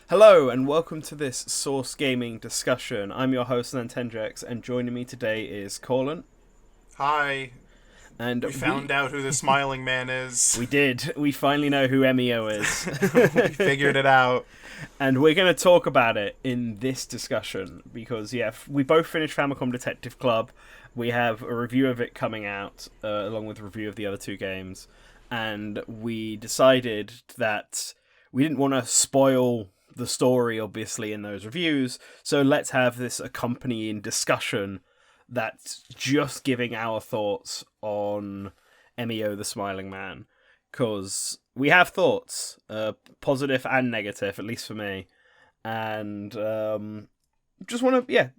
Hello and welcome to this Source Gaming discussion. I'm your host Nintendrex, and joining me today is Colin. Hi. And we found out who the smiling man is. We did. We finally know who Emio is. We figured it out. And we're going to talk about it in this discussion because, we both finished Famicom Detective Club. We have a review of it coming out, along with a review of the other two games. And we decided that we didn't want to spoil the story, obviously, in those reviews, so let's have this accompanying discussion that's just giving our thoughts on Emio the Smiling Man, because we have thoughts, positive and negative, at least for me, and just want to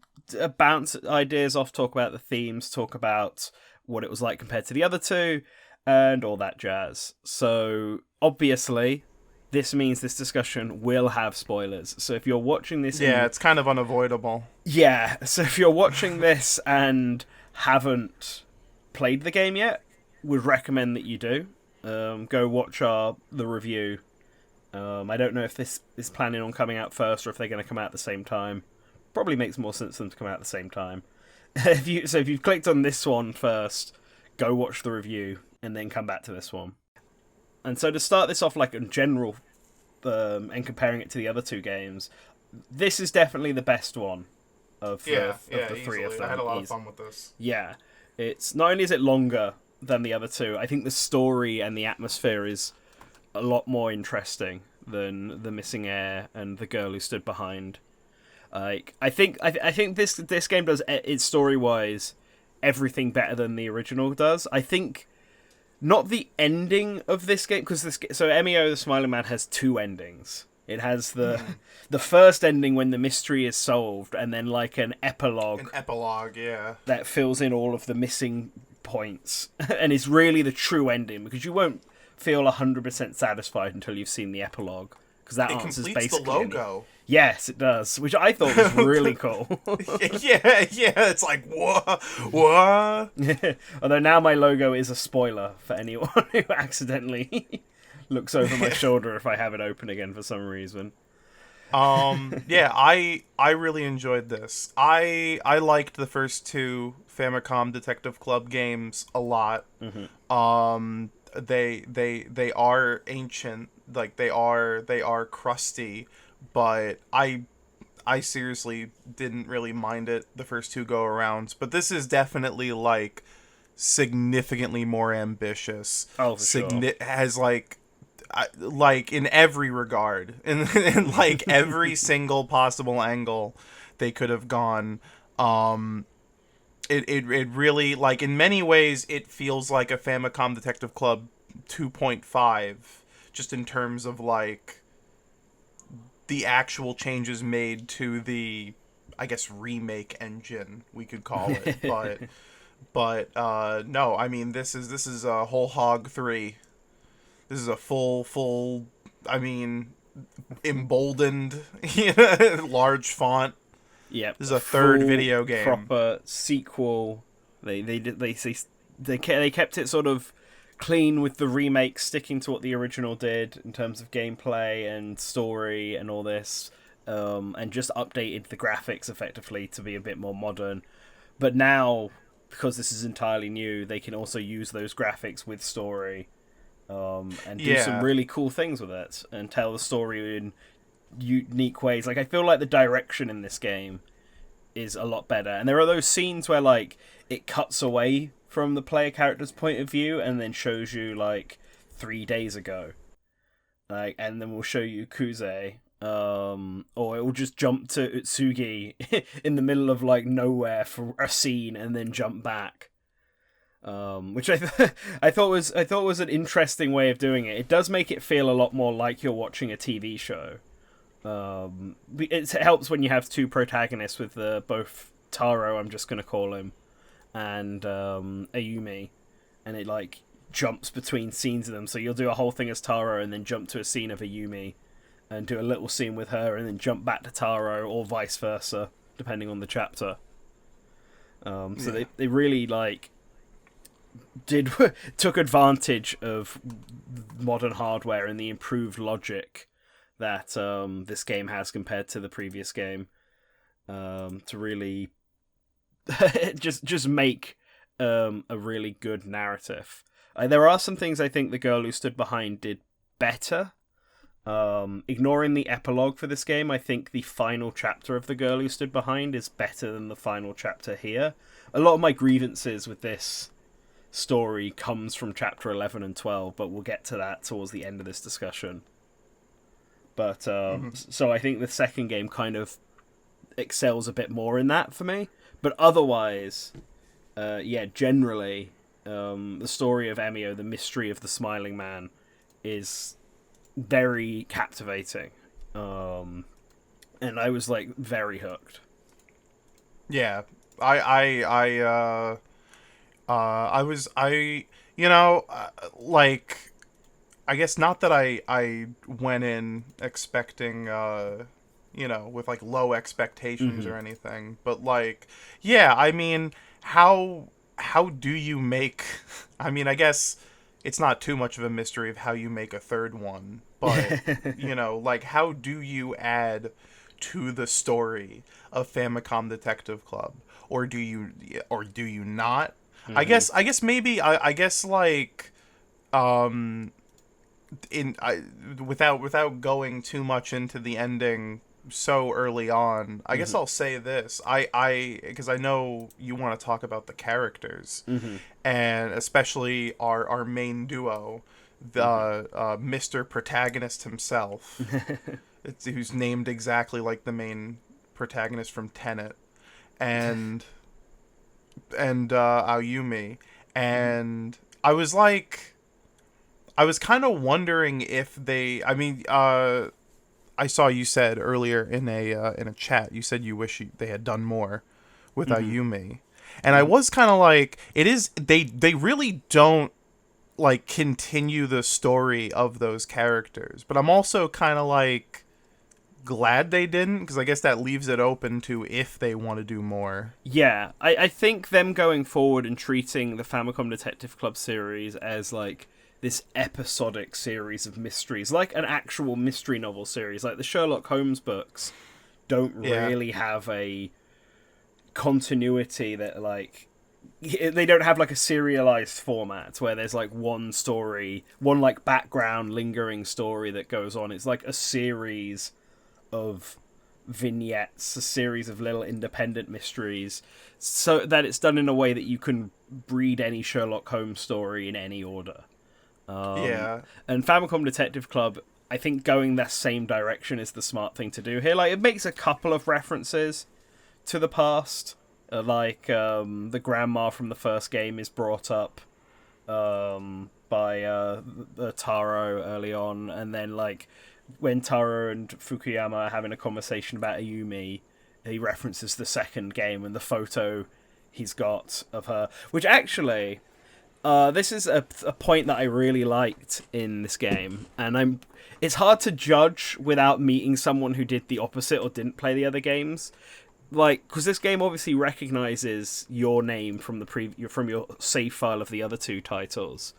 bounce ideas off, talk about the themes, talk about what it was like compared to the other two, and all that jazz. So obviously this means this discussion will have spoilers. So if you're watching this... it's kind of unavoidable. Yeah, so if you're watching this and haven't played the game yet, would recommend that you do. Go watch the review. I don't know if this is planning on coming out first or if they're going to come out at the same time. Probably makes more sense for them to come out at the same time. If you've clicked on this one first, go watch the review and then come back to this one. And so to start this off like in general, and comparing it to the other two games, this is definitely the best one of the three of them. I had a lot of fun with this. Yeah, it's not only is it longer than the other two, I think the story and the atmosphere is a lot more interesting than The Missing Heir and The Girl Who Stood Behind. I think this game does its story wise everything better than the original does. I think. Not the ending of this game, because Emio the Smiling Man has two endings. It has the first ending when the mystery is solved, and then like an epilogue. An epilogue, yeah. That fills in all of the missing points, and is really the true ending, because you won't feel 100% satisfied until you've seen the epilogue, because that answers basically the logo. Yes, it does, which I thought was really cool. yeah, it's like, what? Although now my logo is a spoiler for anyone who accidentally looks over my shoulder if I have it open again for some reason. I really enjoyed this. I liked the first two Famicom Detective Club games a lot. Mm-hmm. They are ancient, like they are crusty. But I seriously didn't really mind it the first two go-arounds. But this is definitely, like, significantly more ambitious. Oh, for sure. Has, like, in every regard. In like, every single possible angle they could have gone. It really, like, in many ways, it feels like a Famicom Detective Club 2.5. Just in terms of, like, the actual changes made to the, I guess, remake engine, we could call it. but no, I mean, this is a whole hog 3. This is a full, I mean, emboldened, large font. Yep. This is a third video game. Proper sequel. They kept it sort of clean with the remake, sticking to what the original did in terms of gameplay and story and all this, and just updated the graphics effectively to be a bit more modern. But now, because this is entirely new, they can also use those graphics with story, and do some really cool things with it, and tell the story in unique ways. Like, I feel like the direction in this game is a lot better, and there are those scenes where, like, it cuts away from the player character's point of view and then shows you, like, 3 days ago, like, and then we'll show you Kuze, or it will just jump to Utsugi in the middle of, like, nowhere for a scene and then jump back, which I thought was an interesting way of doing it. It does make it feel a lot more like you're watching a TV show. It helps when you have two protagonists with both Taro, I'm just gonna call him, and Ayumi, and it like jumps between scenes of them. So you'll do a whole thing as Taro and then jump to a scene of Ayumi, and do a little scene with her and then jump back to Taro, or vice versa, depending on the chapter. So they really like did took advantage of modern hardware and the improved logic that this game has compared to the previous game, to really just make a really good narrative. There are some things I think The Girl Who Stood Behind did better. Ignoring the epilogue for this game, I think the final chapter of The Girl Who Stood Behind is better than the final chapter here. A lot of my grievances with this story comes from chapter 11 and 12, but we'll get to that towards the end of this discussion. But so I think the second game kind of excels a bit more in that for me. But otherwise, generally, the story of Emio, the mystery of the smiling man, is very captivating, and I was like very hooked. Yeah, I was like, I guess not that I went in expecting with like low expectations or anything, but like, yeah, I mean, how do you make? I mean, I guess it's not too much of a mystery of how you make a third one, but like, how do you add to the story of Famicom Detective Club, or do you not? I guess maybe I guess like without going too much into the ending so early on, I guess I'll say this. Because I know you want to talk about the characters, and especially our main duo, the Mr. Protagonist himself, who's named exactly like the main protagonist from Tenet, and Ayumi, and I was kind of wondering if they. I mean, I saw you said earlier in a chat, you said you wish they had done more with Ayumi, and I was kind of like, they really don't like continue the story of those characters, but I'm also kind of like glad they didn't, because I guess that leaves it open to if they want to do more. Yeah, I think them going forward and treating the Famicom Detective Club series as like this episodic series of mysteries, like an actual mystery novel series, like the Sherlock Holmes books don't really have a continuity that like, they don't have like a serialized format where there's like one story, one like background lingering story that goes on. It's like a series of vignettes, a series of little independent mysteries, so that it's done in a way that you can read any Sherlock Holmes story in any order. And Famicom Detective Club, I think going that same direction is the smart thing to do here. Like, it makes a couple of references to the past, like the grandma from the first game is brought up by Taro early on, and then like when Taro and Fukuyama are having a conversation about Ayumi, he references the second game and the photo he's got of her, which actually, this is a point that I really liked in this game, and it's hard to judge without meeting someone who did the opposite or didn't play the other games. Like, because this game obviously recognizes your name from from your save file of the other two titles.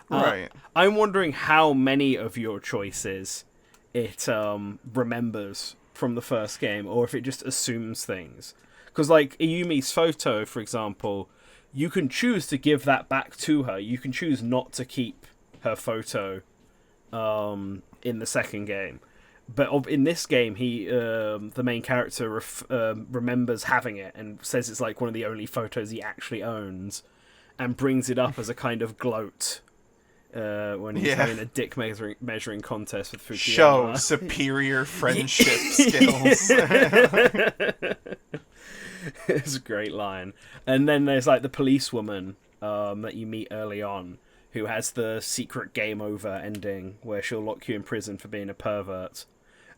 Right. I'm wondering how many of your choices it remembers from the first game, or if it just assumes things. Because, like, Ayumi's photo, for example, you can choose to give that back to her. You can choose not to keep her photo in the second game. But in this game, the main character remembers having it and says it's like one of the only photos he actually owns, and brings it up as a kind of gloat when he's having a dick measuring contest with Fukuyama. Show superior friendship skills. It's a great line. And then there's like the policewoman that you meet early on, who has the secret game over ending where she'll lock you in prison for being a pervert.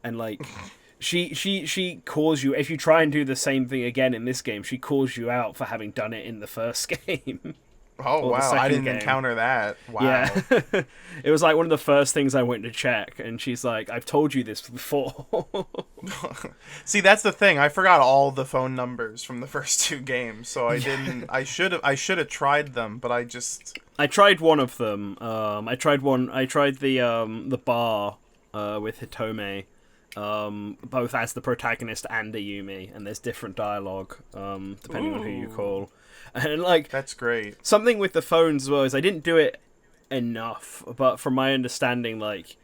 And like she calls you, if you try and do the same thing again in this game, she calls you out for having done it in the first game. Oh, wow. I didn't encounter that. Wow. Yeah. It was like one of the first things I went to check, and she's like, I've told you this before. See, that's the thing. I forgot all the phone numbers from the first two games, so I didn't. I should have tried them, but I just I tried one of them. I tried one. I tried the bar with Hitome, both as the protagonist and a Yumi, and there's different dialogue depending on who you Ooh, call. And like that's great. something with the phones as well is I didn't do it enough, but from my understanding, like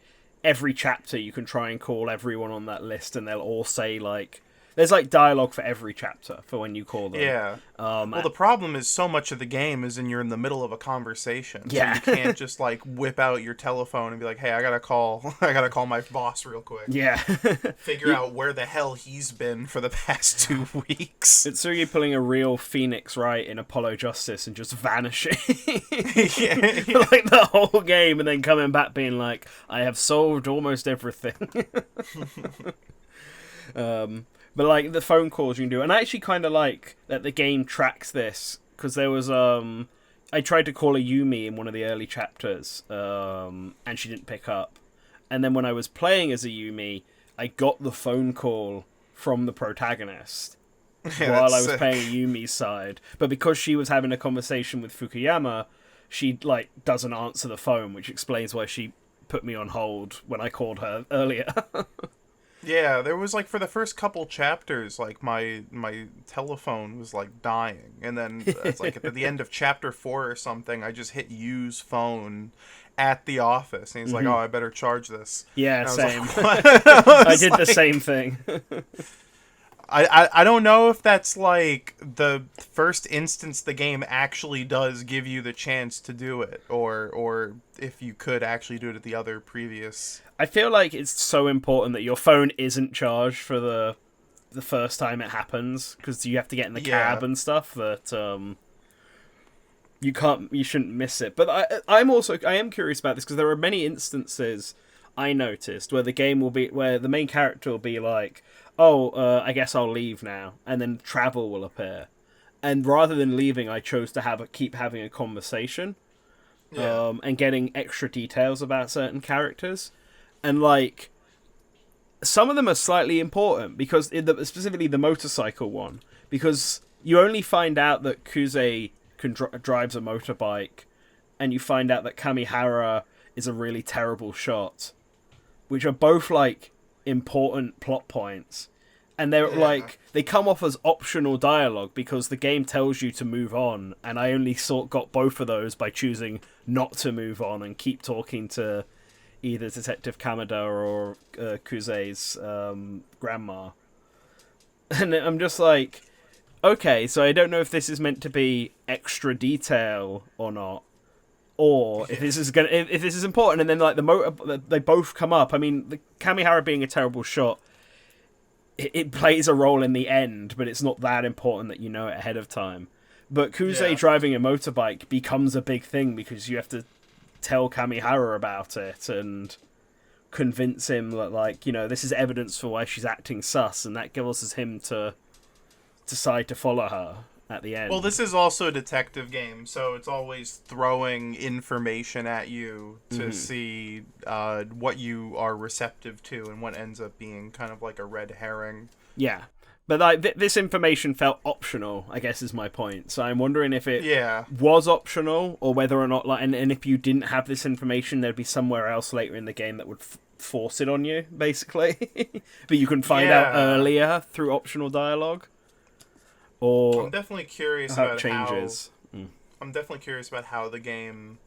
every chapter you can try and call everyone on that list, and they'll all say like there's like dialogue for every chapter for when you call them. Yeah. Well, the problem is so much of the game is you're in the middle of a conversation. Yeah. So you can't just like whip out your telephone and be like, "Hey, I gotta call. I gotta call my boss real quick." Yeah. Figure out where the hell he's been for the past 2 weeks. It's so you pulling a real Phoenix Wright in Apollo Justice and just vanishing Yeah. like the whole game, and then coming back being like, "I have solved almost everything." But like the phone calls you can do, and I actually kind of like that the game tracks this because there was I tried to call a Yumi in one of the early chapters, and she didn't pick up, and then when I was playing as a Yumi, I got the phone call from the protagonist while I was sick. playing Yumi's side, but because she was having a conversation with Fukuyama, she like doesn't answer the phone, which explains why she put me on hold when I called her earlier. Yeah, there was like for the first couple chapters, like my telephone was like dying, and then it's like at the end of chapter 4 or something, I just hit use phone at the office, and he's like, "Oh, I better charge this." Yeah, And I was same. like, "What?" I did the same thing. I don't know if that's like the first instance the game actually does give you the chance to do it, or if you could actually do it at the other previous. I feel like it's so important that your phone isn't charged for the first time it happens, because you have to get in the cab and stuff that you shouldn't miss it. But I am curious about this because there are many instances I noticed where where the main character will be like, "Oh, I guess I'll leave now," and then travel will appear, and rather than leaving, I chose to keep having a conversation, and getting extra details about certain characters. And, like, some of them are slightly important, because specifically the motorcycle one, because you only find out that Kuze drives a motorbike, and you find out that Kamihara is a really terrible shot, which are both, like, important plot points. And they're, like, they come off as optional dialogue, because the game tells you to move on, and I only got both of those by choosing not to move on and keep talking to either Detective Kamada or Kuze's grandma. And I'm just like, okay, so I don't know if this is meant to be extra detail or not, or if this is important. And then like the motor, they both come up. I mean, the Kamihara being a terrible shot, it plays a role in the end, but it's not that important that you know it ahead of time. But Kuze driving a motorbike becomes a big thing because you have to tell Kamihara about it and convince him that, like, you know, this is evidence for why she's acting sus, and that causes him to decide to follow her at the end. Well, this is also a detective game, so it's always throwing information at you to see what you are receptive to and what ends up being kind of like a red herring. Yeah. But like this information felt optional, I guess is my point. So I'm wondering if it was optional, or whether or not, like, and if you didn't have this information, there'd be somewhere else later in the game that would force it on you, basically. But you can find out earlier through optional dialogue. Or I'm definitely curious how about it changes. I'm definitely curious about how the game.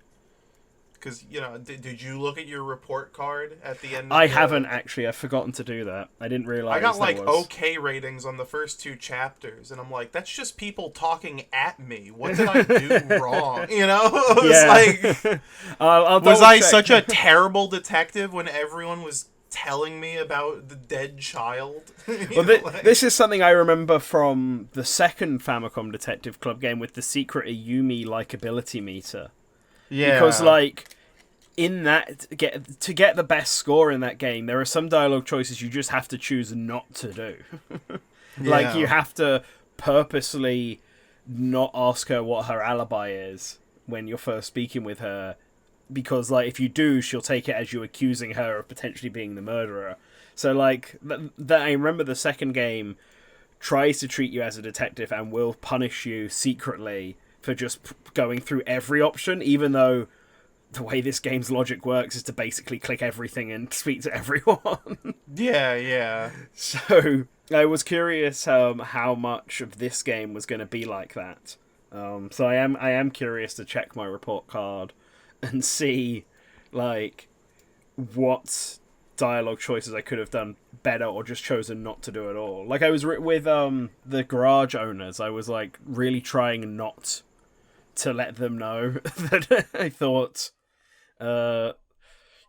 Because, you know, did you look at your report card at the end? I haven't, actually. I've forgotten to do that. I didn't realize. I got like okay ratings on the first 2 chapters, and I'm like, that's just people talking at me. What did I do wrong? You know, it's like, was I such a terrible detective when everyone was telling me about the dead child? Well, this is something I remember from the second Famicom Detective Club game with the secret Ayumi likability meter. Yeah. Because, like, in that, to get the best score in that game, there are some dialogue choices you just have to choose not to do. Like, you have to purposely not ask her what her alibi is when you're first speaking with her, because, like, if you do, she'll take it as you accusing her of potentially being the murderer. So, like, I remember the second game tries to treat you as a detective and will punish you secretly for just going through every option, even though the way this game's logic works is to basically click everything and speak to everyone. Yeah. So I was curious how much of this game was going to be like that. So I am curious to check my report card and see like what dialogue choices I could have done better or just chosen not to do at all. Like I was with the garage owners, I was like really trying not to let them know that I thought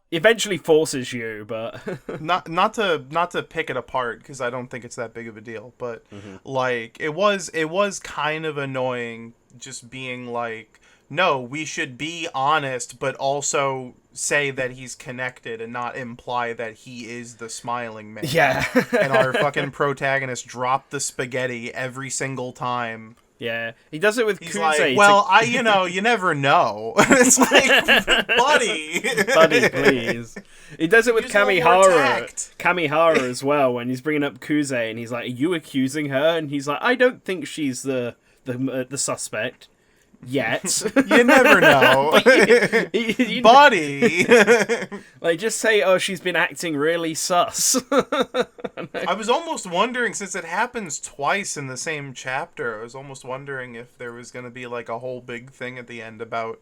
eventually forces you, but not to pick it apart, because I don't think it's that big of a deal, but like it was kind of annoying just being like, no, we should be honest, but also say that he's connected and not imply that he is the smiling man. yeah. And our fucking protagonist dropped the spaghetti every single time. Yeah, he does it with He's Kuze. like, well, you never know. It's like, buddy, please. He does it with Use a little more Kamihara. tact. Kamihara as well, when he's bringing up Kuze, and he's like, "Are you accusing her?" And he's like, "I don't think she's the suspect yet." You never know, buddy. Like, just say, "Oh, she's been acting really sus." I was almost wondering, since it happens twice in the same chapter, I was almost wondering if there was going to be like a whole big thing at the end about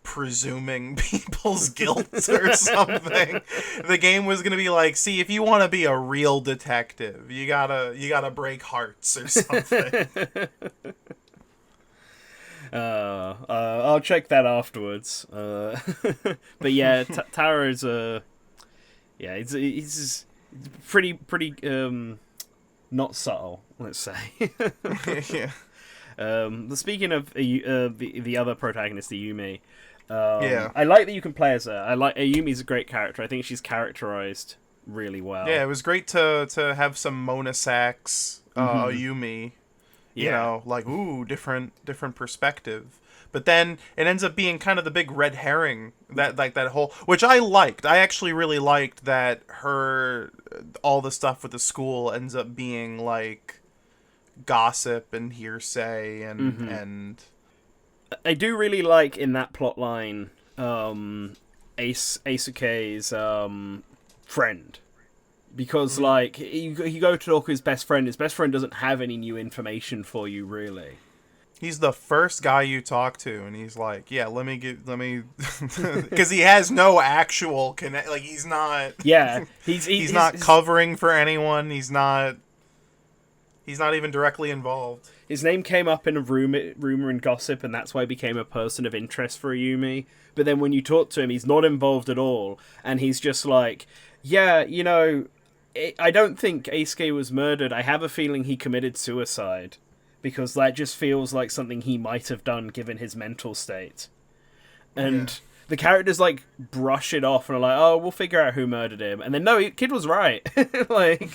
presuming people's guilt or something. The game was going to be like, see, if you want to be a real detective, you gotta break hearts or something. I'll check that afterwards. But yeah, Taro's yeah, he's pretty not subtle, let's say. Yeah. Speaking of the other protagonist, Ayumi, Yeah. I like that you can play as her. I like Ayumi's a great character. I think she's characterized really well. Yeah, it was great to have some Mona Sachs, Ayumi. You know, like, ooh, different perspective. But then it ends up being kind of the big red herring, that whole, which I liked. I actually really liked that all the stuff with the school ends up being like gossip and hearsay and I do really like in that plot line Eisuke's friend. Because, like, you go to talk to his best friend doesn't have any new information for you, really. He's the first guy you talk to, and he's like, yeah, let me, because he has no actual connect, like, he's not, yeah, he's not covering for anyone, he's not even directly involved. His name came up in a rumor and gossip, and that's why he became a person of interest for Ayumi. But then when you talk to him, he's not involved at all, and he's just like, yeah, you know, I don't think Eisuke was murdered. I have a feeling he committed suicide, because that just feels like something he might have done given his mental state. And the characters like brush it off and are like, "Oh, we'll figure out who murdered him." And then no, kid was right. Like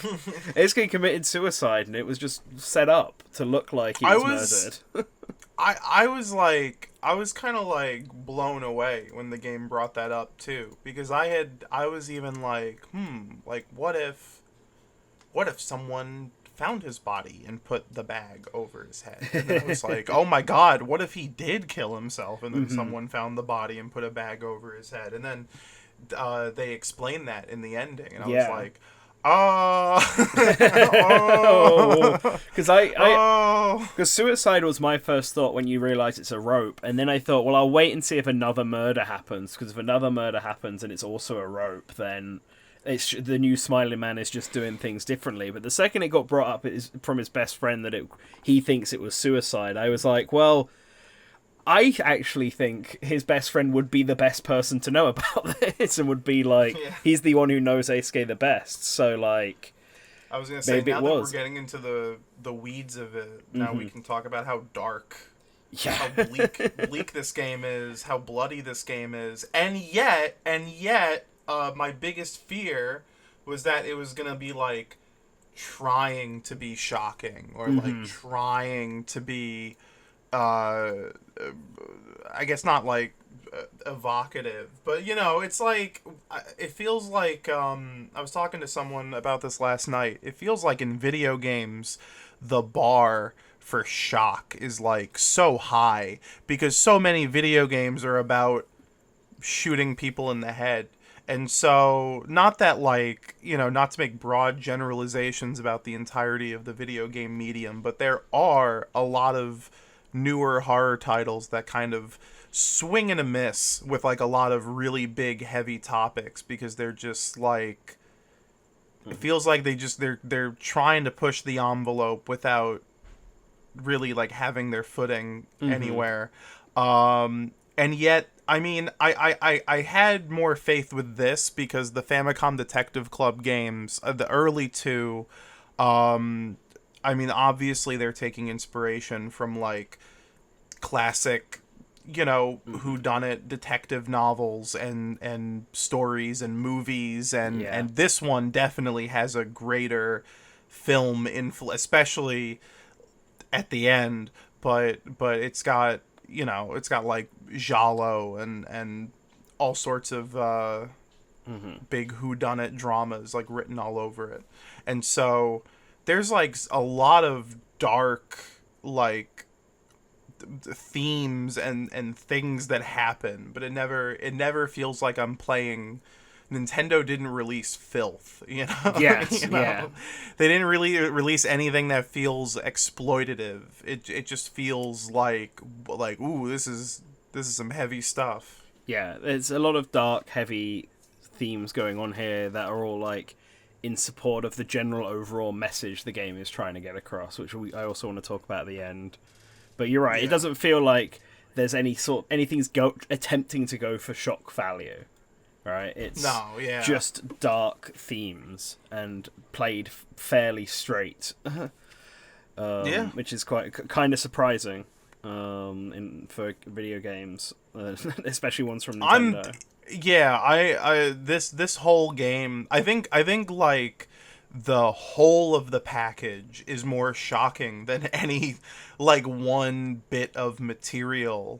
Eisuke committed suicide, and it was just set up to look like he was murdered. I was kind of like blown away when the game brought that up too, because I was even like, like what if someone found his body and put the bag over his head? And then I was like, oh my god, what if he did kill himself and then someone found the body and put a bag over his head? And then they explained that in the ending, and I was like, because suicide was my first thought when you realize it's a rope, and then I thought, well, I'll wait and see if another murder happens, because if another murder happens and it's also a rope, then it's the new smiling man is just doing things differently. But the second it got brought up from his best friend that he thinks it was suicide, I was like, well, I actually think his best friend would be the best person to know about this, and would be like, he's the one who knows Eisuke the best. So, like, I was gonna say, now that we're getting into the weeds of it, now we can talk about how dark, how bleak this game is, how bloody this game is, and yet, my biggest fear was that it was gonna be like trying to be shocking, or like trying to be I guess not like evocative, but you know, it's like, it feels like I was talking to someone about this last night. It feels like in video games the bar for shock is like so high, because so many video games are about shooting people in the head. And so, not that, like, not to make broad generalizations about the entirety of the video game medium, but there are a lot of newer horror titles that kind of swing and a miss with, like, a lot of really big, heavy topics, because they're just, like, it feels like they're trying to push the envelope without really, like, having their footing anywhere. And yet, I mean, I had more faith with this, because the Famicom Detective Club games, the early two, I mean, obviously they're taking inspiration from, like, classic, whodunit detective novels and stories and movies, and this one definitely has a greater film influence, especially at the end, but it's got, it's got, like, giallo and all sorts of big whodunit dramas, like, written all over it. And so there's, like, a lot of dark, like, themes and things that happen, but it never feels like I'm playing. Nintendo didn't release filth, Yes, you know? yeah. They didn't really release anything that feels exploitative. It just feels like ooh, this is some heavy stuff. Yeah, there's a lot of dark, heavy themes going on here that are all, like, in support of the general overall message the game is trying to get across, which I also want to talk about at the end. But you're right, It doesn't feel like there's anything's attempting to go for shock value. Right, it's just dark themes and played fairly straight, which is kind of surprising for video games, especially ones from Nintendo. This whole game, I think like the whole of the package is more shocking than any, like, one bit of material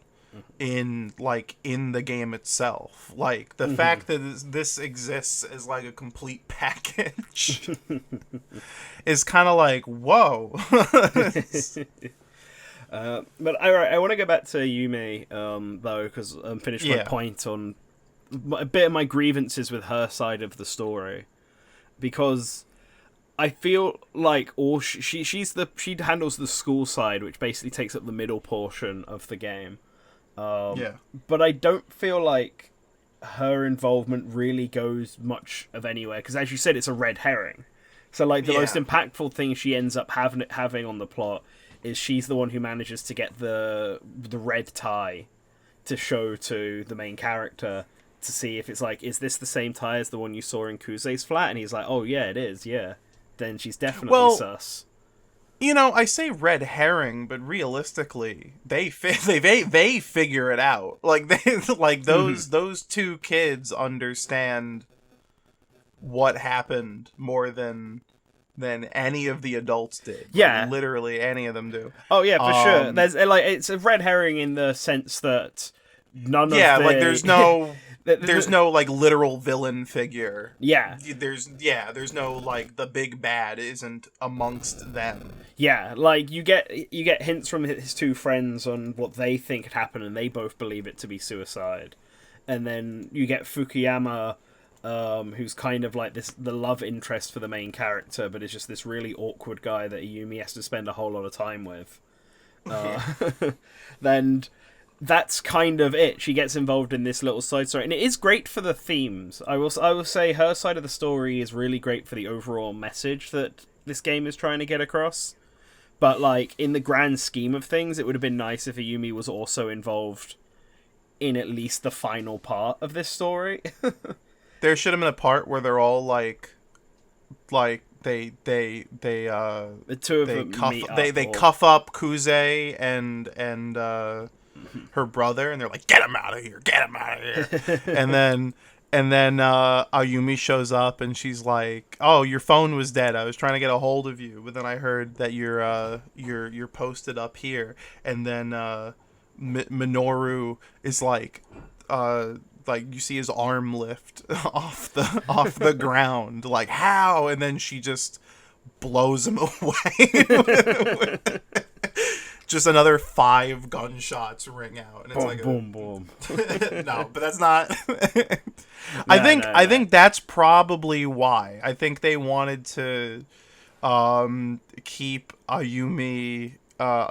in the game itself. Like, the fact that this exists as, like, a complete package is kind of like, whoa. But I want to go back to Yumi, though, because I'm finished my point on a bit of my grievances with her side of the story, because I feel like she handles the school side, which basically takes up the middle portion of the game. But I don't feel like her involvement really goes much of anywhere, because, as you said, it's a red herring. So, like, the most impactful thing she ends up having on the plot is she's the one who manages to get the red tie to show to the main character to see if it's like, is this the same tie as the one you saw in Kuze's flat? And he's like, oh yeah, it is, yeah. Then she's definitely sus. I say red herring, but realistically, they figure it out. Like, those two kids understand what happened more than any of the adults did. Yeah, like, literally any of them do. Oh yeah, for sure. There's, like, it's a red herring in the sense that none of like, there's no. There's no, like, literal villain figure. Yeah. There's no, like, the big bad isn't amongst them. Yeah, like, you get hints from his two friends on what they think had happened, and they both believe it to be suicide. And then you get Fukuyama, who's kind of like the love interest for the main character, but is just this really awkward guy that Ayumi has to spend a whole lot of time with. Then that's kind of it. She gets involved in this little side story, and it is great for the themes. I will say her side of the story is really great for the overall message that this game is trying to get across. But, like, in the grand scheme of things, it would have been nice if Ayumi was also involved in at least the final part of this story. There should have been a part where they're all like they the two of them cuff up Kuze and her brother, and they're like, get him out of here, and then Ayumi shows up, and she's like, oh, your phone was dead, I was trying to get a hold of you, but then I heard that you're posted up here. And then Minoru is like you see his arm lift off the ground, like, how? And then she just blows him away just another 5 gunshots ring out, and it's Boom, like boom, boom. no, but that's not. I think that's probably why. I think they wanted to keep Ayumi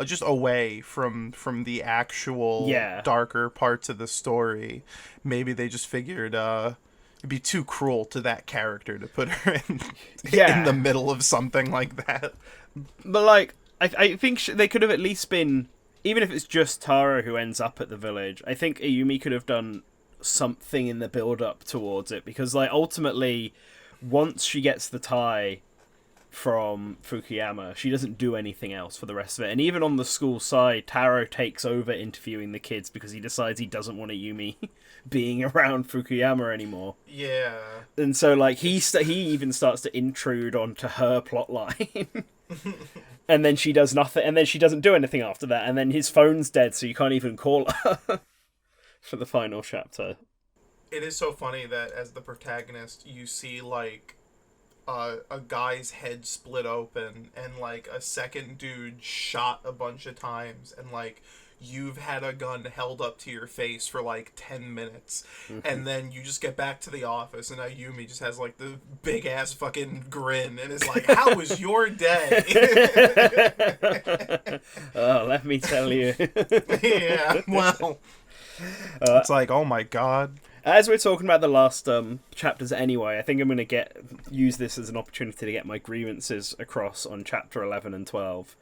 just away from the actual Yeah. darker parts of the story. Maybe they just figured it'd be too cruel to that character to put her in the middle of something like that. But, like, I think they could have at least been, even if it's just Taro who ends up at the village, I think Ayumi could have done something in the build-up towards it, because, like, ultimately, once she gets the tie from Fukuyama, she doesn't do anything else for the rest of it. And even on the school side, Taro takes over interviewing the kids because he decides he doesn't want Ayumi being around Fukuyama anymore. Yeah. And so, like, he even starts to intrude onto her plotline. And then she does nothing, and then she doesn't do anything after that, and then his phone's dead, so you can't even call her for the final chapter. It is so funny that as the protagonist, you see, like, a guy's head split open, and, like, a second dude shot a bunch of times, and, like, you've had a gun held up to your face for, like, 10 minutes, and then you just get back to the office, and Ayumi just has, like, the big-ass fucking grin, and is like, how was your day? Oh, let me tell you. Yeah, well, it's like, oh my god. As we're talking about the last chapters anyway, I think I'm going to use this as an opportunity to get my grievances across on chapter 11 and 12.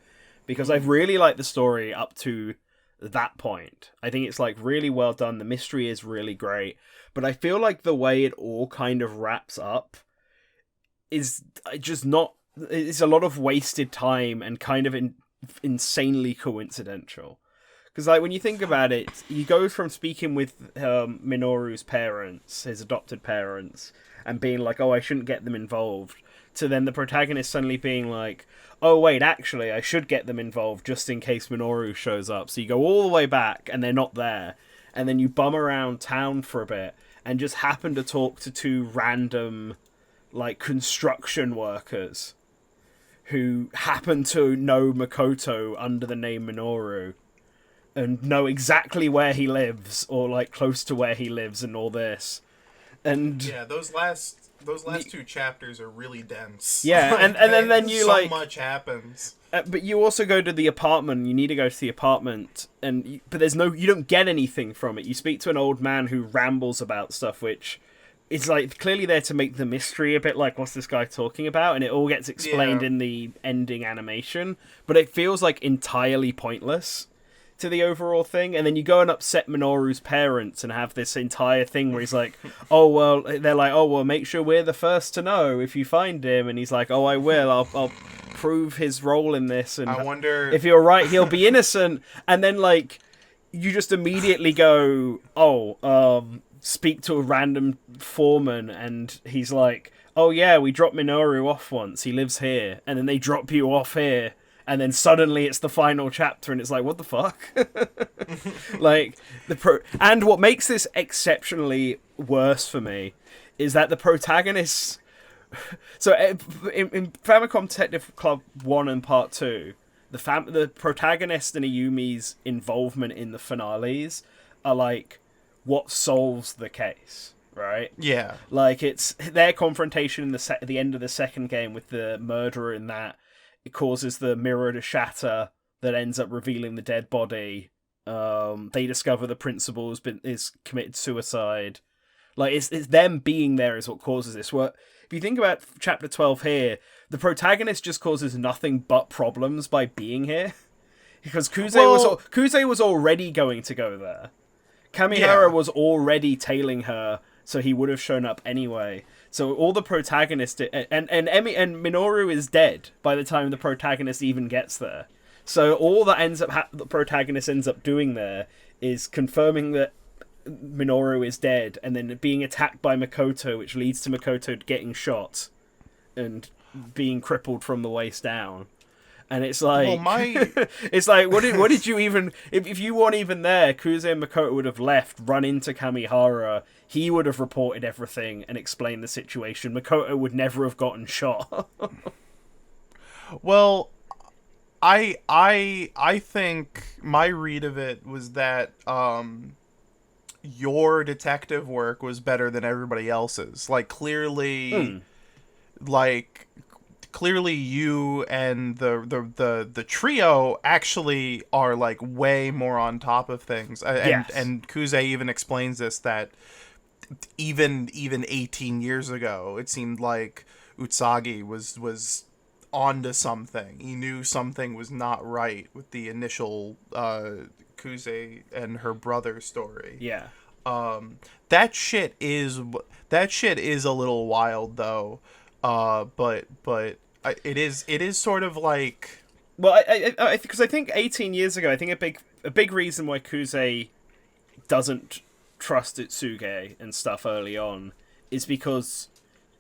Because I've really liked the story up to that point. I think it's, like, really well done. The mystery is really great. But I feel like the way it all kind of wraps up is just not... It's a lot of wasted time and kind of insanely coincidental. Because, like, when you think about it, you go from speaking with Minoru's parents, his adopted parents, and being like, oh, I shouldn't get them involved, to then the protagonist suddenly being like, oh, wait, actually, I should get them involved just in case Minoru shows up. So you go all the way back, and they're not there. And then you bum around town for a bit, and just happen to talk to 2 random, like, construction workers who happen to know Makoto under the name Minoru. And know exactly where he lives, or, like, close to where he lives, and all this. And yeah, those last 2 chapters are really dense. Yeah, like, and then you, so like... much happens. But you also go to the apartment. You need to go to the apartment, but there's you don't get anything from it. You speak to an old man who rambles about stuff, which is, like, clearly there to make the mystery a bit like, what's this guy talking about? And it all gets explained in the ending animation, but it feels, like, entirely pointless to the overall thing. And then you go and upset Minoru's parents and have this entire thing where he's like, oh, well, they're like, oh, well, make sure we're the first to know if you find him. And he's like, oh, I will. I'll prove his role in this. And I wonder if you're right, he'll be innocent. And then, like, you just immediately go, speak to a random foreman. And he's like, oh, yeah, we dropped Minoru off once. He lives here. And then they drop you off here. And then suddenly it's the final chapter, and it's like, what the fuck? Like, and what makes this exceptionally worse for me is that the protagonists... So, in Famicom Detective Club 1 and Part 2, the protagonist and Ayumi's involvement in the finales are, like, what solves the case, right? Yeah. Like, it's their confrontation at the end of the second game with the murderer in that. It causes the mirror to shatter that ends up revealing the dead body. They discover the principal is committed suicide. Like, it's them being there is what causes this. If you think about chapter 12 here, the protagonist just causes nothing but problems by being here. Because Kuze was already going to go there. Kamihara was already tailing her, so he would have shown up anyway. So all the protagonists... And Minoru is dead by the time the protagonist even gets there. So all that the protagonist ends up doing there is confirming that Minoru is dead, and then being attacked by Makoto, which leads to Makoto getting shot and being crippled from the waist down. And it's like, it's like, what did you even? If you weren't even there, Kuze and Makoto would have left, run into Kamihara. He would have reported everything and explained the situation. Makoto would never have gotten shot. Well, I think my read of it was that your detective work was better than everybody else's. Like like clearly you and the trio actually are like way more on top of things. Yes. And Kuze even explains this, that even 18 years ago, it seemed like Utsagi was onto something. He knew something was not right with the initial Kuze and her brother story. Yeah. That shit is a little wild though. But it is sort of like, Well, because I think 18 years ago, I think a big reason why Kuze doesn't trust Utsuge and stuff early on is because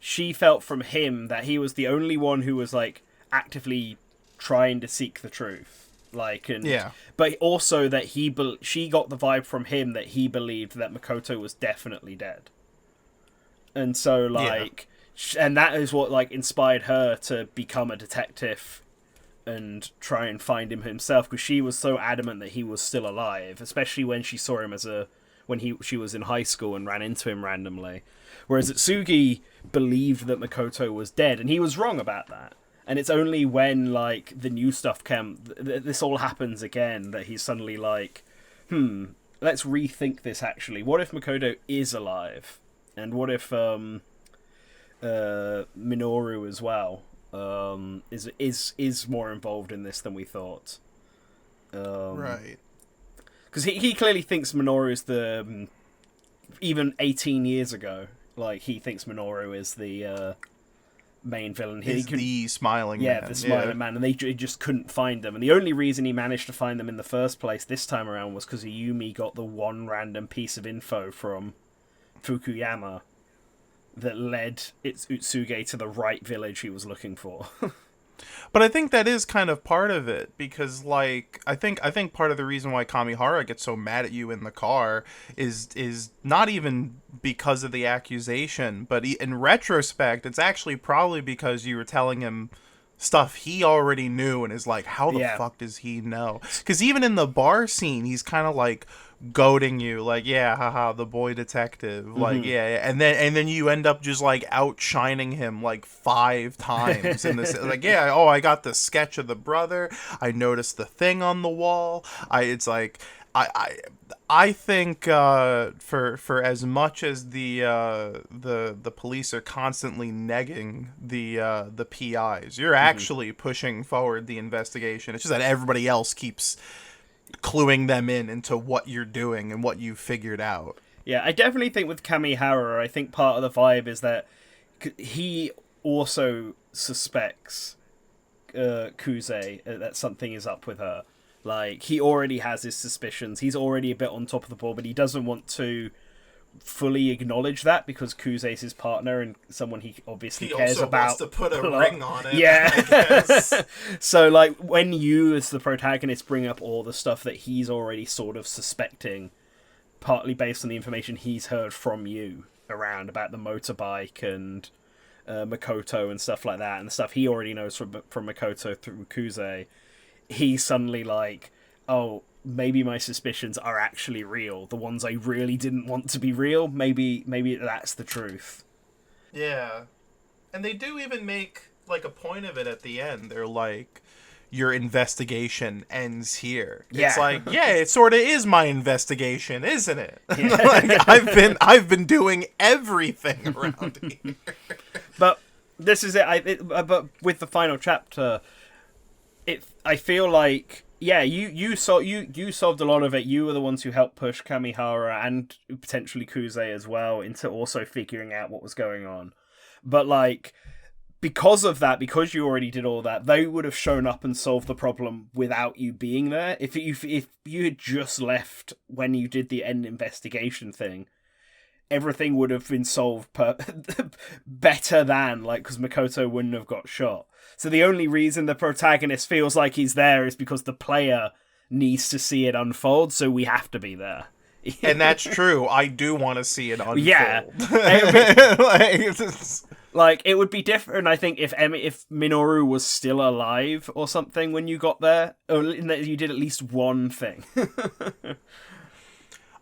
she felt from him that he was the only one who was like actively trying to seek the truth, like, and yeah, but also that she got the vibe from him that he believed that Makoto was definitely dead, and so like, and that is what like inspired her to become a detective and try and find him himself, because she was so adamant that he was still alive, especially when she saw him she was in high school and ran into him randomly. Whereas Utsugi believed that Makoto was dead, and he was wrong about that. And it's only when like the new stuff this all happens again, that he's suddenly like, let's rethink this actually. What if Makoto is alive? And what if Minoru as well is more involved in this than we thought? right. Because he clearly thinks Minoru is even 18 years ago, like, he thinks Minoru is the main villain. The smiling man. Yeah, the smiling man, and they just couldn't find them. And the only reason he managed to find them in the first place this time around was because Ayumi got the one random piece of info from Fukuyama that led Utsuge to the right village he was looking for. But I think that is kind of part of it, because like I think part of the reason why Kamihara gets so mad at you in the car is not even because of the accusation, but in retrospect, it's actually probably because you were telling him stuff he already knew, and is like, how the fuck does he know? Because even in the bar scene, he's kind of like goading you, like, yeah, haha, the boy detective, like, yeah, and then you end up just like outshining him like 5 times in this, like, yeah, oh, I got the sketch of the brother, I noticed the thing on the wall, I think for as much as the police are constantly negging the PIs, you're actually pushing forward the investigation. It's just that everybody else keeps cluing them into what you're doing and what you've figured out. Yeah, I definitely think with Kamihara, I think part of the vibe is that he also suspects Kuze that something is up with her. Like, he already has his suspicions. He's already a bit on top of the ball, but he doesn't want to fully acknowledge that because Kuze is his partner and someone he obviously cares about. He also wants to put a ring on it. Yeah. I guess. So, like, when you, as the protagonist, bring up all the stuff that he's already sort of suspecting, partly based on the information he's heard from you around about the motorbike and Makoto and stuff like that, and the stuff he already knows from Makoto through Kuze, he's suddenly like, oh, maybe my suspicions are actually real. The ones I really didn't want to be real, maybe that's the truth. Yeah. And they do even make like a point of it at the end. They're like, your investigation ends here. Yeah. It's like, yeah, it sort of is my investigation, isn't it? Yeah. Like, I've been doing everything around here. But this is it. But with the final chapter, I feel like, yeah, you solved a lot of it. You were the ones who helped push Kamihara and potentially Kuze as well into also figuring out what was going on. But like, because of that, because you already did all that, they would have shown up and solved the problem without you being there. If you had just left when you did the end investigation thing, everything would have been solved better than, like, because Makoto wouldn't have got shot. So the only reason the protagonist feels like he's there is because the player needs to see it unfold, so we have to be there. And that's true. I do want to see it unfold. Yeah. Like, it would be different, I think, if Minoru was still alive or something when you got there, or that you did at least one thing.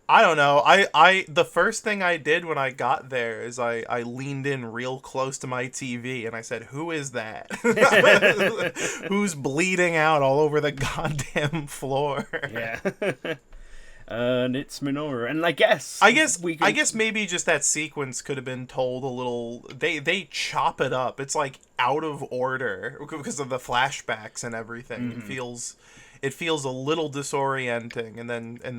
I don't know. The first thing I did when I got there is I leaned in real close to my TV and I said, "Who is that? Who's bleeding out all over the goddamn floor?" Yeah. And it's Minoru. And I guess maybe just that sequence could have been told a little. They chop it up. It's like out of order because of the flashbacks and everything. It feels a little disorienting, and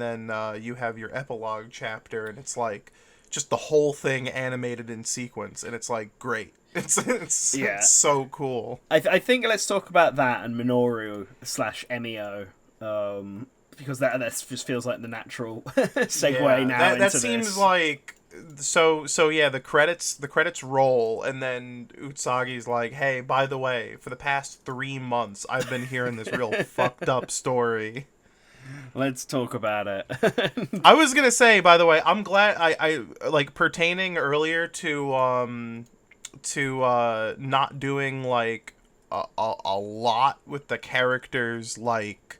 then you have your epilogue chapter, and it's like just the whole thing animated in sequence, and it's like great. It's so cool. I think let's talk about that and Minoru / Emio, because that just feels like the natural segue now. That seems like. So yeah, the credits roll, and then Utsagi's like, "Hey, by the way, for the past 3 months, I've been hearing this real fucked up story. Let's talk about it." I was gonna say, by the way, I'm glad I like pertaining earlier to not doing like a lot with the characters like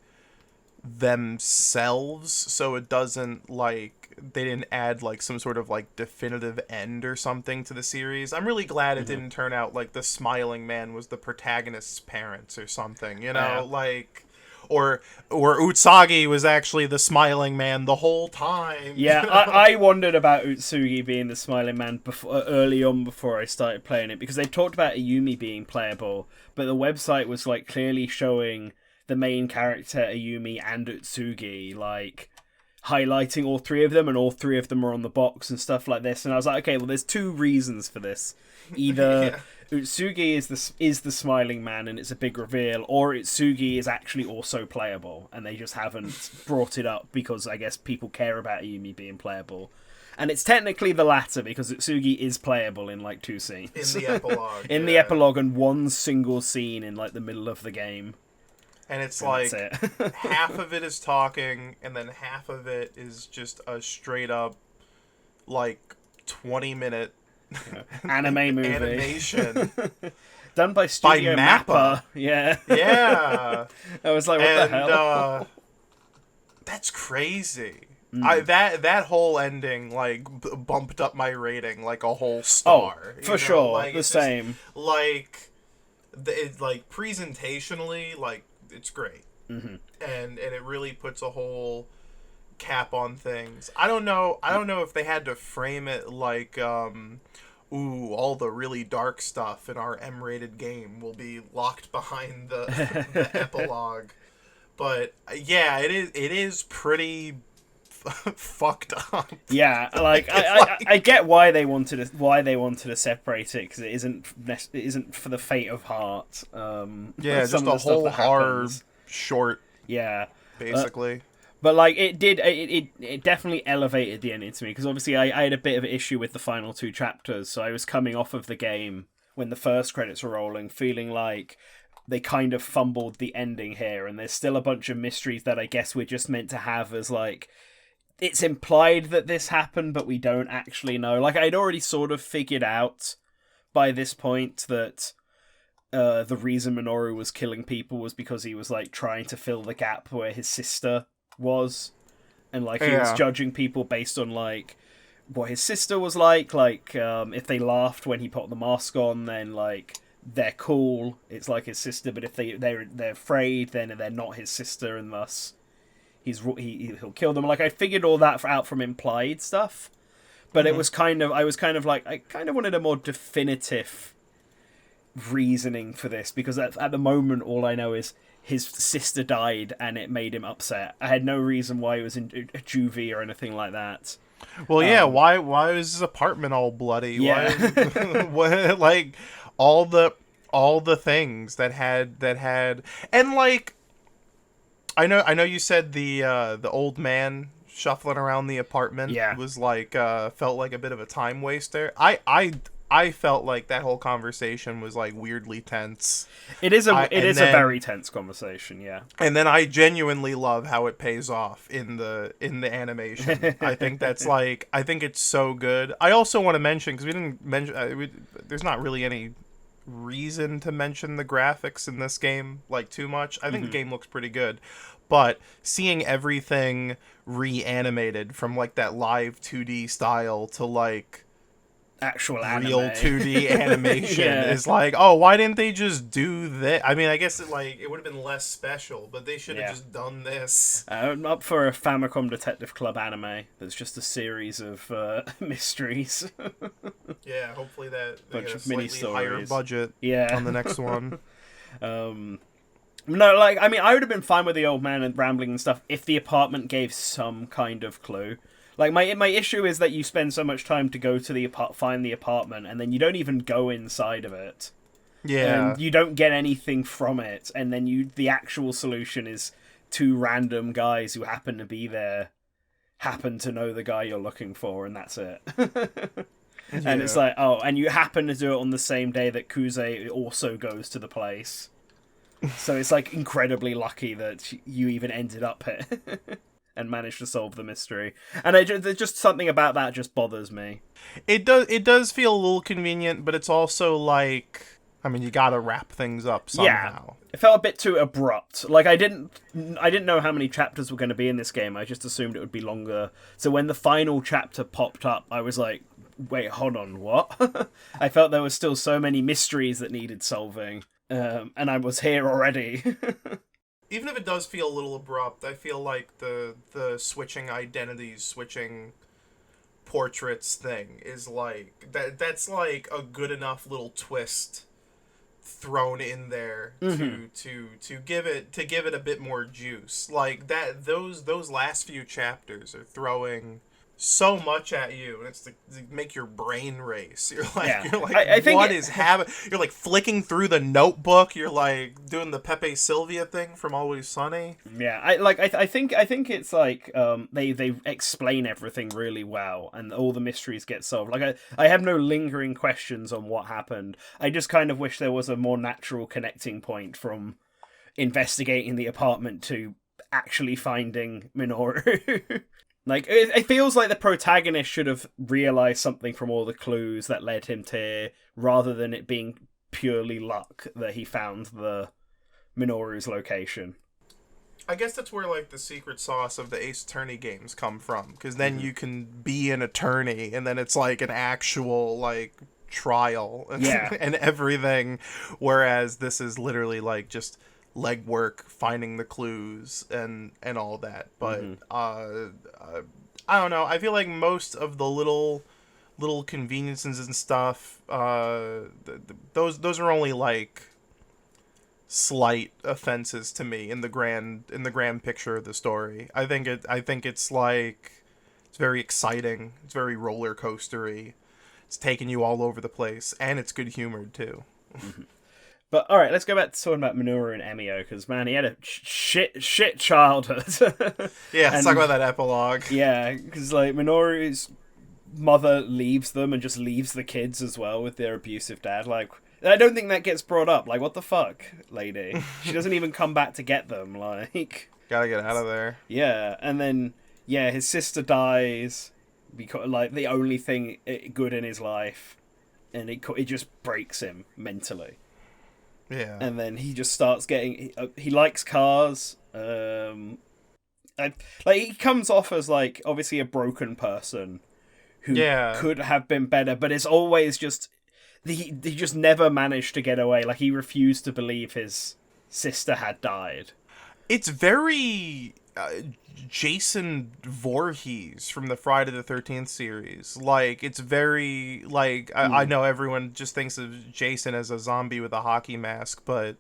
themselves, so it doesn't like. They didn't add like some sort of like definitive end or something to the series. I'm really glad it didn't turn out like the smiling man was the protagonist's parents or something, you know, like or Utsagi was actually the smiling man the whole time. Yeah, I wondered about Utsugi being the smiling man early on before I started playing it, because they talked about Ayumi being playable, but the website was like clearly showing the main character Ayumi and Utsugi like highlighting all three of them, and all three of them are on the box and stuff like this. And I was like, okay, well, there's two reasons for this. Either Utsugi is the smiling man and it's a big reveal, or Utsugi is actually also playable and they just haven't brought it up because I guess people care about Ayumi being playable. And it's technically the latter, because Utsugi is playable in like 2 scenes. In the epilogue. The epilogue, and one single scene in like the middle of the game. And it's like half of it is talking, and then half of it is just a straight up like 20-minute anime movie animation done by Studio Mappa. Yeah. I was like, what the hell? That's crazy. That whole ending like bumped up my rating like a whole star. For sure, like, the same. Like, like presentationally, like. It's great, and it really puts a whole cap on things. I don't know if they had to frame it like, all the really dark stuff in our M-rated game will be locked behind the epilogue, but yeah, it is pretty fucked up. Yeah, like I get why they wanted to separate it, because it isn't for the faint of heart. Yeah, just a whole horror short. Yeah, basically. But like it definitely elevated the ending to me, because obviously I had a bit of an issue with the final 2 chapters, so I was coming off of the game when the first credits were rolling, feeling like they kind of fumbled the ending here, and there's still a bunch of mysteries that I guess we're just meant to have as like. It's implied that this happened, but we don't actually know. Like, I'd already sort of figured out by this point that the reason Minoru was killing people was because he was, like, trying to fill the gap where his sister was. And, like, he was judging people based on, like, what his sister was like, if they laughed when he put the mask on, then, like, they're cool. It's like his sister, but if they're afraid, then they're not his sister, and thus... he'll kill them. Like, I figured all that out from implied stuff, but it was I was kind of like, I kind of wanted a more definitive reasoning for this, because at the moment all I know is his sister died and it made him upset. I had no reason why he was in juvie or anything like that. Well, yeah, why was his apartment all bloody? Yeah. Why, like all the things that had and like. I know you said the old man shuffling around the apartment was like felt like a bit of a time waster. I I felt like that whole conversation was like weirdly tense. It is a a then very tense conversation, yeah. And then I genuinely love how it pays off in the animation. I think that's like, I think it's so good. I also want to mention, because we didn't mention, there's not really any reason to mention the graphics in this game like too much. I think the game looks pretty good, but seeing everything reanimated from like that live 2D style to like Actual real anime. 2D animation Yeah. is like, oh, why didn't they just do that? I mean, I guess it would have been less special, but they should have just done this. I'm up for a Famicom Detective Club anime that's just a series of mysteries. Yeah, hopefully that they Bunch get a of slightly mini-stories. higher budget Yeah. on the next one. No, like, I mean, I would have been fine with the old man and rambling and stuff if the apartment gave some kind of clue. Like, my issue is that you spend so much time to go to find the apartment, and then you don't even go inside of it. Yeah. And you don't get anything from it, and then the actual solution is two random guys who happen to be there, happen to know the guy you're looking for, and that's it. And it's like, oh, and you happen to do it on the same day that Kuze also goes to the place. So it's like incredibly lucky that you even ended up here and managed to solve the mystery. And there's just something about that just bothers me. It does feel a little convenient, but it's also like, I mean, you gotta wrap things up somehow. Yeah. It felt a bit too abrupt. Like, I didn't know how many chapters were going to be in this game. I just assumed it would be longer. So when the final chapter popped up, I was like, wait, hold on, what? I felt there were still so many mysteries that needed solving. And I was here already. Even if it does feel a little abrupt, I feel like the switching identities, switching portraits thing is like, that's like a good enough little twist thrown in there to give it a bit more juice. Like that, those last few chapters are throwing so much at you, and it's to make your brain race. You're like, I think what is happening? You're like flicking through the notebook. You're like doing the Pepe Sylvia thing from Always Sunny. Yeah, I think it's like they explain everything really well, and all the mysteries get solved. Like I have no lingering questions on what happened. I just kind of wish there was a more natural connecting point from investigating the apartment to actually finding Minoru. Like, it feels like the protagonist should have realised something from all the clues that led him to here, rather than it being purely luck that he found the Minoru's location. I guess that's where, like, the secret sauce of the Ace Attorney games come from, because then you can be an attorney, and then it's, like, an actual, like, trial and, and everything, whereas this is literally, like, just legwork, finding the clues, and all that. But I don't know. I feel like most of the little conveniences and stuff, those are only like slight offenses to me in the grand picture of the story. I think it's like, it's very exciting. It's very roller coastery. It's taking you all over the place, and it's good humored too. But all right, let's go back to talking about Minoru and Emio, because man, he had a shit childhood. Yeah, let's talk about that epilogue. Yeah, because like Minoru's mother leaves them and just leaves the kids as well with their abusive dad. Like, I don't think that gets brought up. Like, what the fuck, lady? She doesn't even come back to get them. Like, gotta get out of there. Yeah, and then his sister dies because like the only thing good in his life, and it just breaks him mentally. Yeah. And then he just starts getting... He likes cars. Like, he comes off as, like, obviously a broken person who could have been better, but it's always just... He just never managed to get away. Like, he refused to believe his sister had died. It's very... Jason Voorhees from the Friday the 13th series. Like, it's very, like, I know everyone just thinks of Jason as a zombie with a hockey mask, but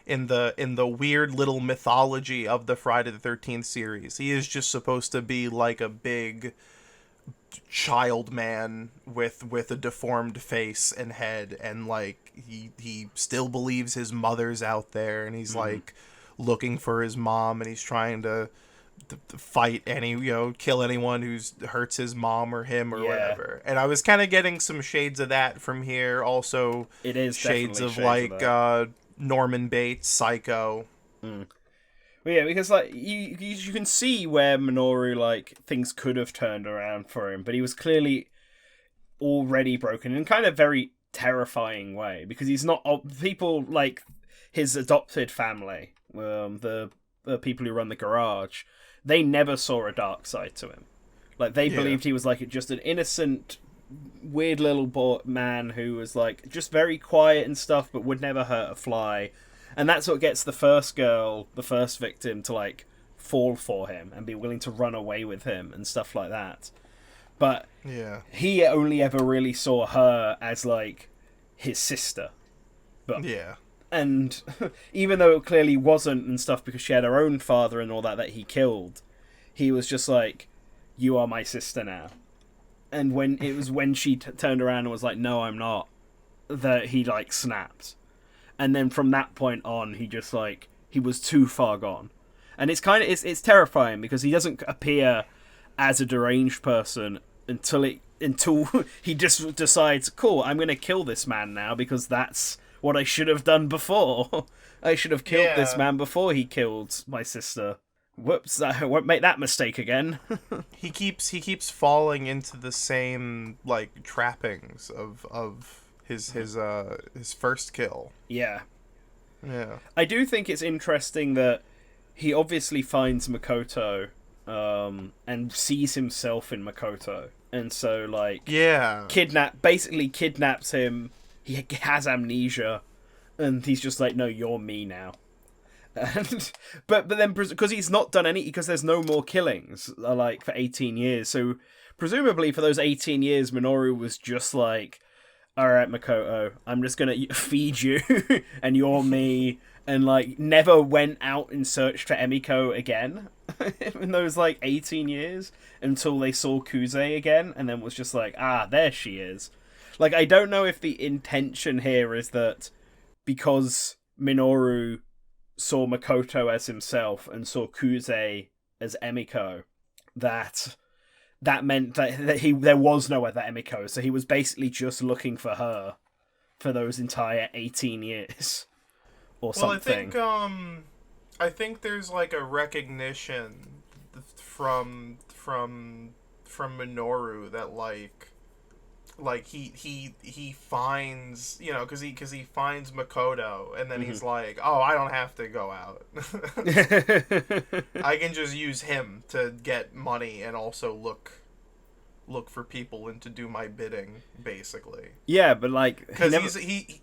in the weird little mythology of the Friday the 13th series, he is just supposed to be like a big child man with a deformed face and head, and like he still believes his mother's out there, and he's like looking for his mom, and he's trying to to fight kill anyone who hurts his mom or him or Yeah. whatever. And I was kind of getting some shades of that from here. Also, It is shades definitely of shades of that. Norman Bates, Psycho. Well, yeah, because like you can see where Minoru, like, things could have turned around for him, but he was clearly already broken in kind of very terrifying way, because he's not people like his adopted family, the people who run the garage, they never saw a dark side to him. Like, they believed he was like just an innocent, weird little man who was like just very quiet and stuff, but would never hurt a fly. And that's what gets the first girl, the first victim, to like fall for him and be willing to run away with him and stuff like that. But he only ever really saw her as like his sister. But and even though it clearly wasn't and stuff, because she had her own father and all that he killed, he was just like, you are my sister now. And when she turned around and was like, no, I'm not, that he like snapped. And then from that point on, he just like, he was too far gone. And it's it's terrifying, because he doesn't appear as a deranged person until he just decides, cool, I'm going to kill this man now, because that's what I should have done before. I should have killed this man before he killed my sister. Whoops, I won't make that mistake again. he keeps falling into the same like trappings of his first kill. Yeah. Yeah. I do think it's interesting that he obviously finds Makoto and sees himself in Makoto. And so like basically kidnaps him. He has amnesia, and he's just like, no, you're me now. And but then, because he's not done any, because there's no more killings like for 18 years, so presumably for those 18 years Minoru was just like, alright Makoto, I'm just gonna feed you and you're me, and like never went out and searched for Emiko again in those like 18 years until they saw Kuze again, and then was just like, there she is. Like, I don't know if the intention here is that because Minoru saw Makoto as himself and saw Kuze as Emiko, that meant that there was no other Emiko, so he was basically just looking for her for those entire 18 years or something. I think there's like a recognition from Minoru that like he finds, because he finds Makoto, and then he's like, oh, I don't have to go out. I can just use him to get money and also look for people and to do my bidding, basically. Yeah, but like, because he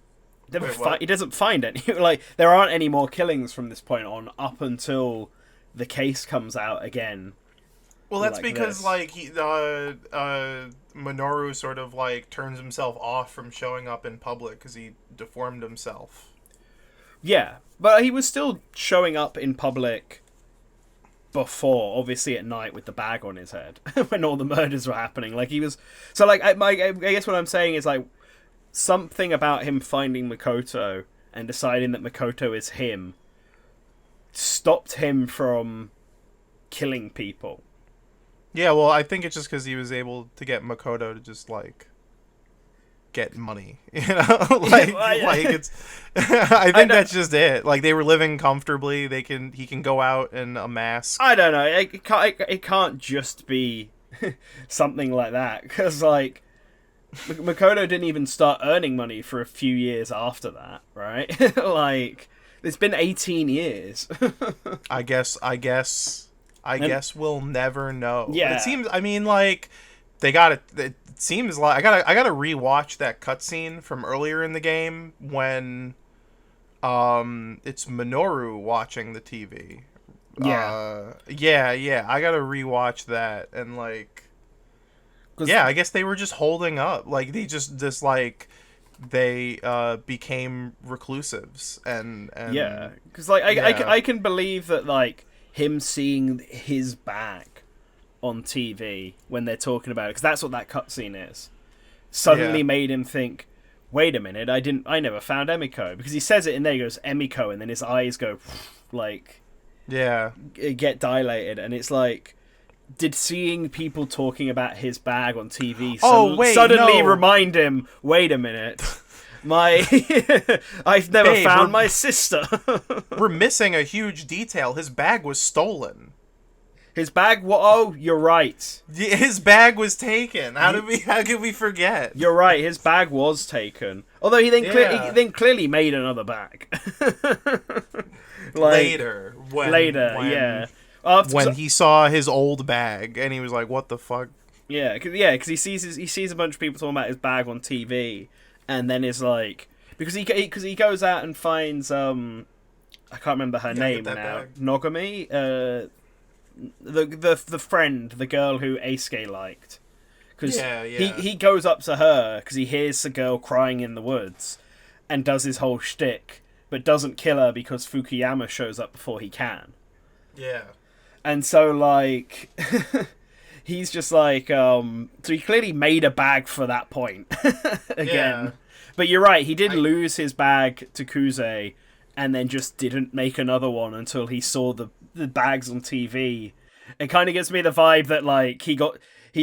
doesn't find any. Like, there aren't any more killings from this point on up until the case comes out again. Well, that's because like Minoru sort of like turns himself off from showing up in public because he deformed himself. Yeah, but he was still showing up in public before, obviously at night with the bag on his head when all the murders were happening. Like, he was so like I guess what I'm saying is like something about him finding Makoto and deciding that Makoto is him stopped him from killing people. Yeah, well, I think it's just because he was able to get Makoto to just like get money, like it's. I think that's just it. Like, they were living comfortably. He can go out in a mask. I don't know. It can't just be something like that, because like Makoto didn't even start earning money for a few years after that, right? Like, it's been 18 years. I guess we'll never know. Yeah. But it seems, I mean, like, it seems like I gotta rewatch that cutscene from earlier in the game when it's Minoru watching the TV. Yeah. Yeah, I gotta rewatch that, and like, yeah, I guess they were just holding up. Like, they became reclusives, and yeah, because like I can believe that like him seeing his back on TV when they're talking about it, because that's what that cutscene is, suddenly made him think, wait a minute, I never found Emiko, because he says it in there, he goes Emiko, and then his eyes go like, Yeah. get dilated, and it's like, did seeing people talking about his bag on TV Oh, wait, suddenly no. remind him, wait a minute, my I've never Babe, found my sister. We're missing a huge detail. His bag was stolen. His bag, oh, you're right. His bag was taken. How could we forget? You're right, his bag was taken. Although he then, Yeah. he then clearly made another bag. Later. Yeah. After, When he saw his old bag, and he was like, what the fuck? Yeah, because he sees a bunch of people talking about his bag on TV, and then is like, because he goes out and finds I can't remember her name now, bag. Nogami, the friend, the girl who Eisuke liked, because he goes up to her because he hears the girl crying in the woods, and does his whole shtick, but doesn't kill her because Fukuyama shows up before he can. Yeah. And so, like, he's just like, so he clearly made a bag for that point again. Yeah. But you're right, he did lose his bag to Kuze, and then just didn't make another one until he saw the bags on TV. It kind of gives me the vibe that, like, he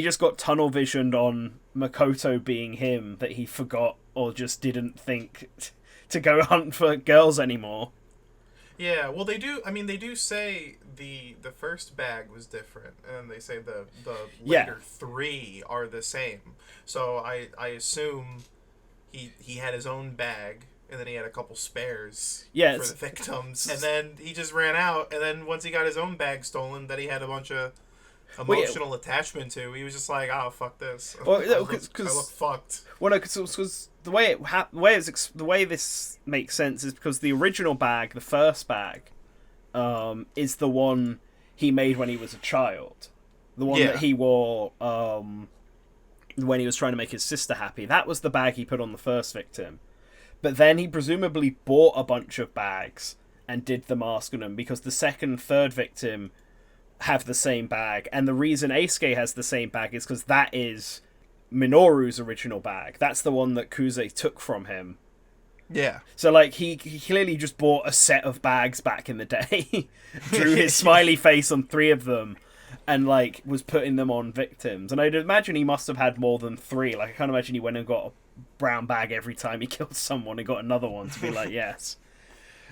just got tunnel visioned on Makoto being him, that he forgot or just didn't think to go hunt for girls anymore. Yeah, well, they do say the first bag was different, and they say the later three are the same. So I assume he had his own bag, and then he had a couple spares for the victims, and then he just ran out, and then once he got his own bag stolen that he had a bunch of emotional attachment to, he was just like, oh, fuck this. Well, I look fucked. Well, no, because the way this makes sense is because the original bag, the first bag, is the one he made when he was a child, the one that he wore when he was trying to make his sister happy. That was the bag he put on the first victim, but then he presumably bought a bunch of bags and did the mask on them because the second, third victim have the same bag, and the reason Eisuke has the same bag is because that is Minoru's original bag. That's the one that Kuze took from him. Yeah. So, like, he clearly just bought a set of bags back in the day, drew his smiley face on 3 of them, and, like, was putting them on victims. And I'd imagine he must have had more than 3. Like, I can't imagine he went and got a brown bag every time he killed someone and got another one to be like, yes.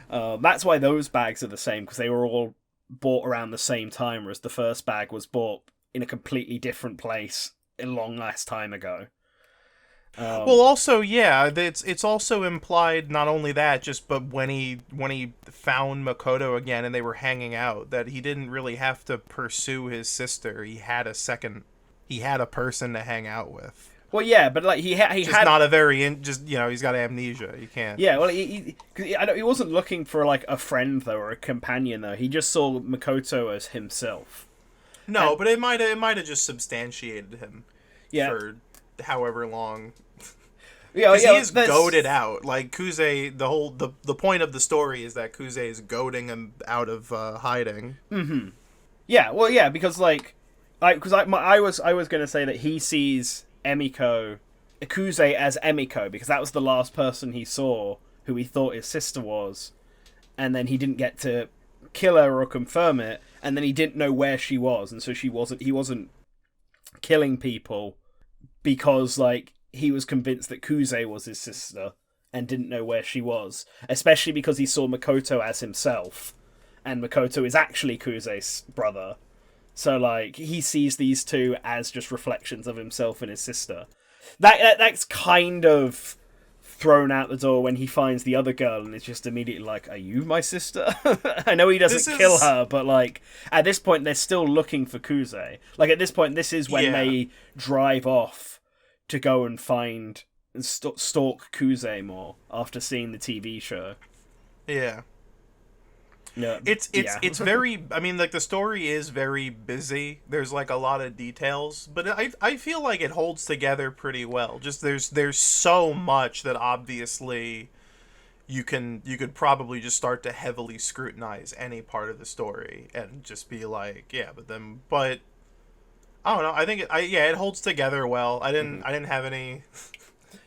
That's why those bags are the same, because they were all bought around the same time, whereas the first bag was bought in a completely different place a long last time ago. Well, also, yeah, it's also implied not only that, but when he found Makoto again and they were hanging out, that he didn't really have to pursue his sister. He had a person to hang out with. Well, yeah, but like he had not a very he's got amnesia. You can't. Yeah, well, he wasn't looking for like a friend though or a companion though. He just saw Makoto as himself. No, but it might have just substantiated him. Yeah. For however long. Yeah, he is goaded out. Like Kuze, the point of the story is that Kuze is goading him out of hiding. Mm-hmm. Yeah, well, yeah, because I was gonna say that he sees Kuze as Emiko because that was the last person he saw who he thought his sister was, and then he didn't get to kill her or confirm it, and then he didn't know where she was, and so he wasn't killing people because like he was convinced that Kuze was his sister and didn't know where she was, especially because he saw Makoto as himself, and Makoto is actually Kuze's brother. So, like, he sees these two as just reflections of himself and his sister. That's kind of thrown out the door when he finds the other girl and is just immediately like, are you my sister? I know he doesn't kill her, but, like, at this point, they're still looking for Kuze. Like, at this point, this is when they drive off to go and find and stalk Kuze more after seeing the TV show. Yeah. No, it's very, I mean, like, the story is very busy. There's like a lot of details, but I feel like it holds together pretty well. Just there's so much that obviously you could probably just start to heavily scrutinize any part of the story and just be like, but I don't know. I think it holds together well. I didn't have any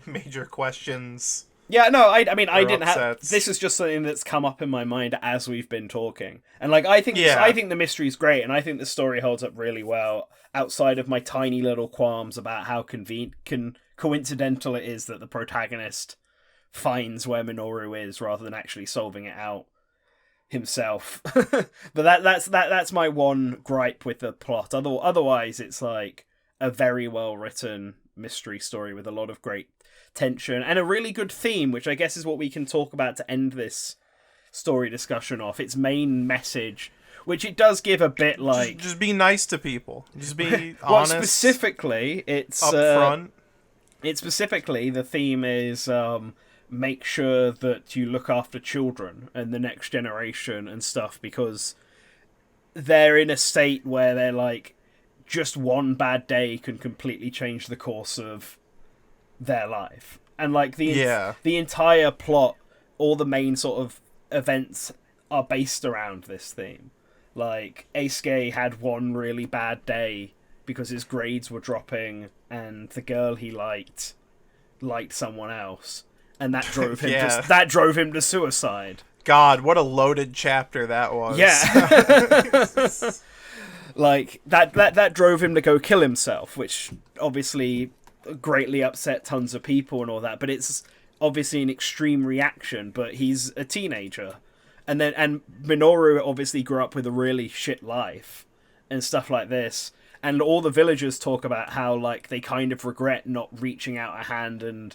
major questions Yeah, no, I mean, I or didn't have. upsets. This is just something that's come up in my mind as we've been talking, and like, I think, Yeah. I think the mystery's great, and I think the story holds up really well. Outside of my tiny little qualms about how coincidental it is that the protagonist finds where Minoru is rather than actually solving it out himself. But that's my one gripe with the plot. Otherwise, it's like a very well written mystery story with a lot of great tension and a really good theme, which I guess is what we can talk about to end this story discussion off. Its main message, which it does give a bit like just be nice to people. Just be well, honest. specifically, it's upfront. It's specifically the theme is make sure that you look after children and the next generation and stuff, because they're in a state where they're like, just one bad day can completely change the course of their life. And like the entire plot, all the main sort of events are based around this theme. Like, Eisuke had one really bad day because his grades were dropping and the girl he liked someone else, and that drove him that drove him to suicide. God, what a loaded chapter that was. Yeah. Like that drove him to go kill himself, which obviously greatly upset tons of people and all that, but it's obviously an extreme reaction. But he's a teenager, and Minoru obviously grew up with a really shit life and stuff like this, and all the villagers talk about how like they kind of regret not reaching out a hand and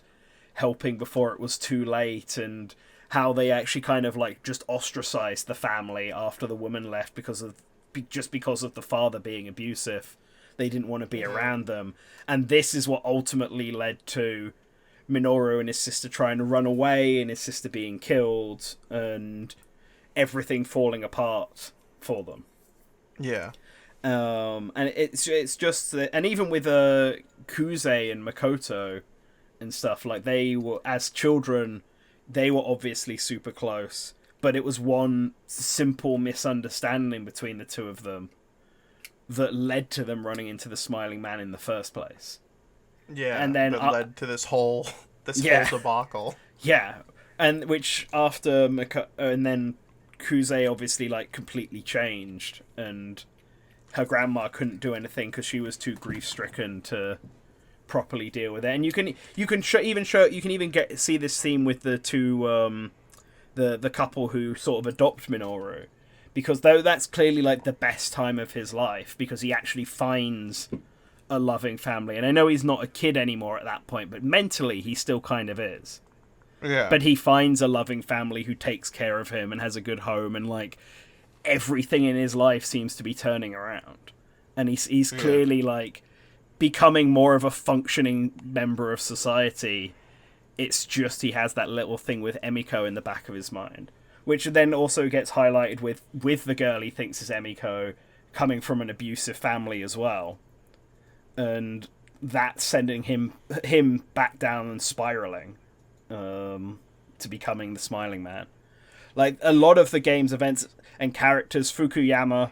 helping before it was too late, and how they actually kind of like just ostracized the family after the woman left because of the father being abusive. They didn't want to be around them, and this is what ultimately led to Minoru and his sister trying to run away and his sister being killed and everything falling apart for them. Yeah. And it's just that, and even with Kuze and Makoto and stuff, like, they were, as children, they were obviously super close, but it was one simple misunderstanding between the two of them that led to them running into the Smiling Man in the first place. Yeah, and then that led to this whole debacle. Yeah, and which after and then Kuze obviously like completely changed, and her grandma couldn't do anything because she was too grief stricken to properly deal with it. And you can even see this theme with the two the couple who sort of adopt Minoru, because though that's clearly like the best time of his life because he actually finds a loving family. And I know he's not a kid anymore at that point, but mentally he still kind of is. Yeah. But he finds a loving family who takes care of him and has a good home, and like everything in his life seems to be turning around. And he's clearly like becoming more of a functioning member of society. It's just he has that little thing with Emiko in the back of his mind, which then also gets highlighted with the girl he thinks is Emiko coming from an abusive family as well. And that's sending him back down and spiraling to becoming the Smiling Man. Like, a lot of the game's events and characters, Fukuyama,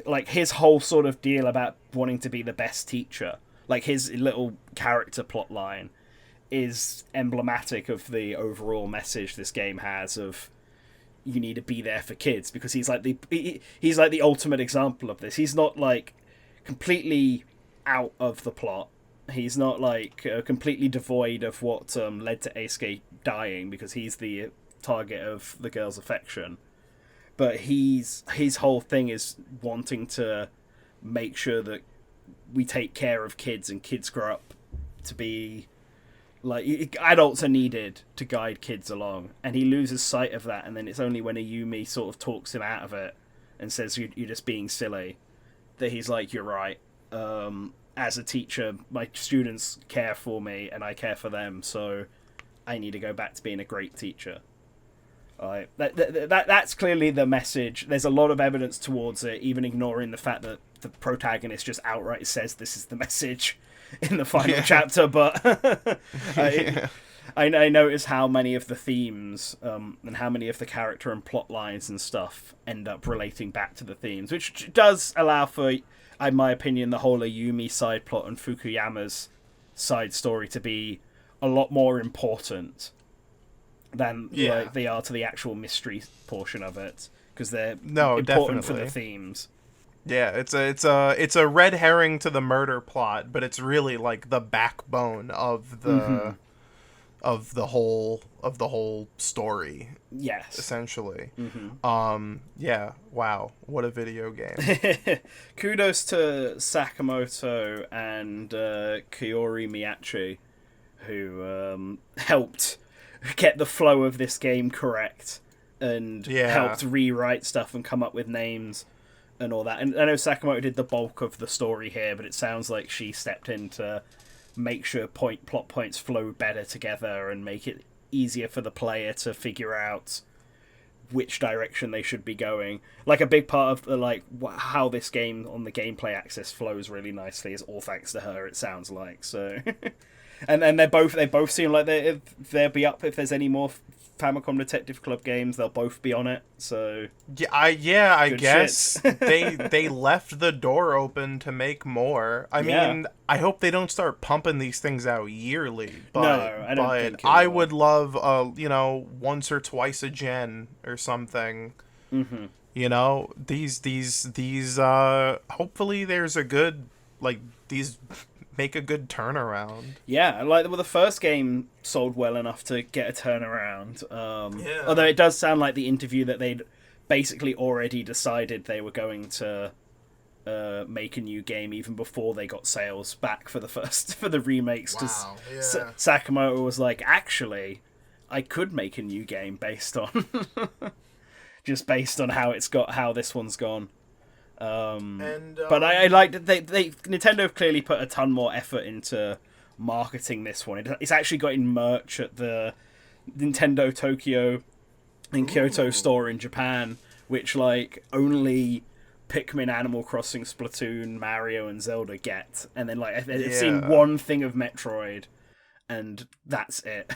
like his whole sort of deal about wanting to be the best teacher, like his little character plot line is emblematic of the overall message this game has of you need to be there for kids, because he's like the ultimate example of this. He's not like completely out of the plot. He's not like completely devoid of what led to Eisuke dying, because he's the target of the girl's affection. But his whole thing is wanting to make sure that we take care of kids, and kids grow up to be like, adults are needed to guide kids along, and he loses sight of that. And then it's only when Ayumi sort of talks him out of it and says you're just being silly that he's like, you're right. As a teacher, my students care for me and I care for them, so I need to go back to being a great teacher. That's clearly the message. There's a lot of evidence towards it, even ignoring the fact that the protagonist just outright says this is the message in the final chapter. But I notice how many of the themes and how many of the character and plot lines and stuff end up relating back to the themes, which does allow for, in my opinion, the whole Ayumi side plot and Fukuyama's side story to be a lot more important than Yeah. like they are to the actual mystery portion of it, because they're No, important for the definitely. themes. Yeah, it's a red herring to the murder plot, but it's really like the backbone of the whole story, Yes. essentially. Hmm. Yeah, wow, what a video game. Kudos to Sakamoto and Kiori Miyachi, who helped get the flow of this game correct and Yeah. helped rewrite stuff and come up with names and all that. And I know Sakamoto did the bulk of the story here, but it sounds like she stepped in to make sure plot points flow better together and make it easier for the player to figure out which direction they should be going. Like a big part of the how this game on the gameplay axis flows really nicely is all thanks to her. It sounds like so. And they both seem like they'll be up if there's any more Famicom Detective Club games. They'll both be on it. So I good guess shit. they left the door open to make more. I Yeah. mean, I hope they don't start pumping these things out yearly. But No, I don't but think it I will. would love once or twice a gen or something. Mm-hmm. These hopefully there's a good these make a good turnaround. Yeah, the first game sold well enough to get a turnaround. Yeah. Although it does sound like the interview that they'd basically already decided they were going to make a new game even before they got sales back for the remakes. Because Wow, yeah. Sakamoto was like, actually, I could make a new game based on just based on how this one's gone. But I liked that they Nintendo clearly put a ton more effort into marketing this one. It's actually got in merch at the Nintendo Tokyo and Kyoto store in Japan, which only Pikmin, Animal Crossing, Splatoon, Mario, and Zelda get. And then I've seen one thing of Metroid, and that's it.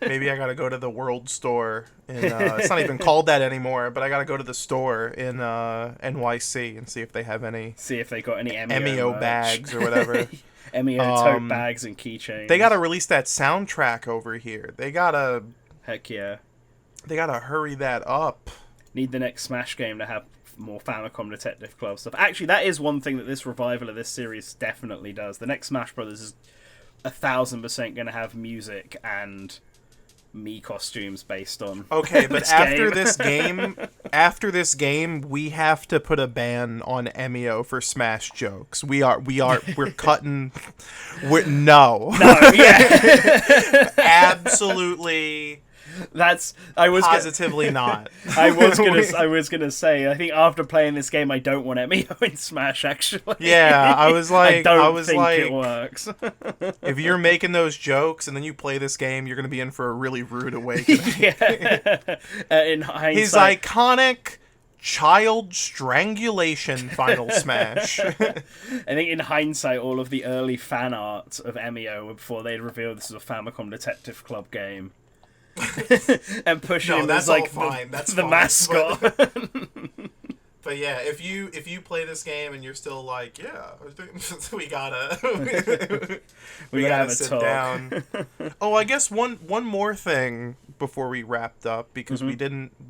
Maybe I gotta go to the World Store in it's not even called that anymore, but I gotta go to the store in NYC and see if they have any See if they got any Emio merch. bags or whatever. Emio tote bags and keychains. They gotta release that soundtrack over here. They gotta Heck yeah. hurry that up. Need the next Smash game to have more Famicom Detective Club stuff. Actually, that is one thing that this revival of this series definitely does. The next Smash Brothers is 1,000% going to have music and Mii costumes based on. Okay, but this after this game, we have to put a ban on Emio for Smash jokes. We're cutting. No, Yeah. absolutely. Positively not. I was gonna say. I think after playing this game, I don't want Emio in Smash. Actually, Yeah, I was like, I don't think it works. if you're making those jokes and then you play this game, you're gonna be in for a really rude awakening. Yeah. In hindsight, His iconic child strangulation final smash. I think in hindsight, all of the early fan art of Emio before they'd revealed this was a Famicom Detective Club game. And pushing him as the mascot. But yeah, if you play this game and you're still like, yeah, we gotta have a sit talk. down. Oh, I guess one more thing before we wrapped up, because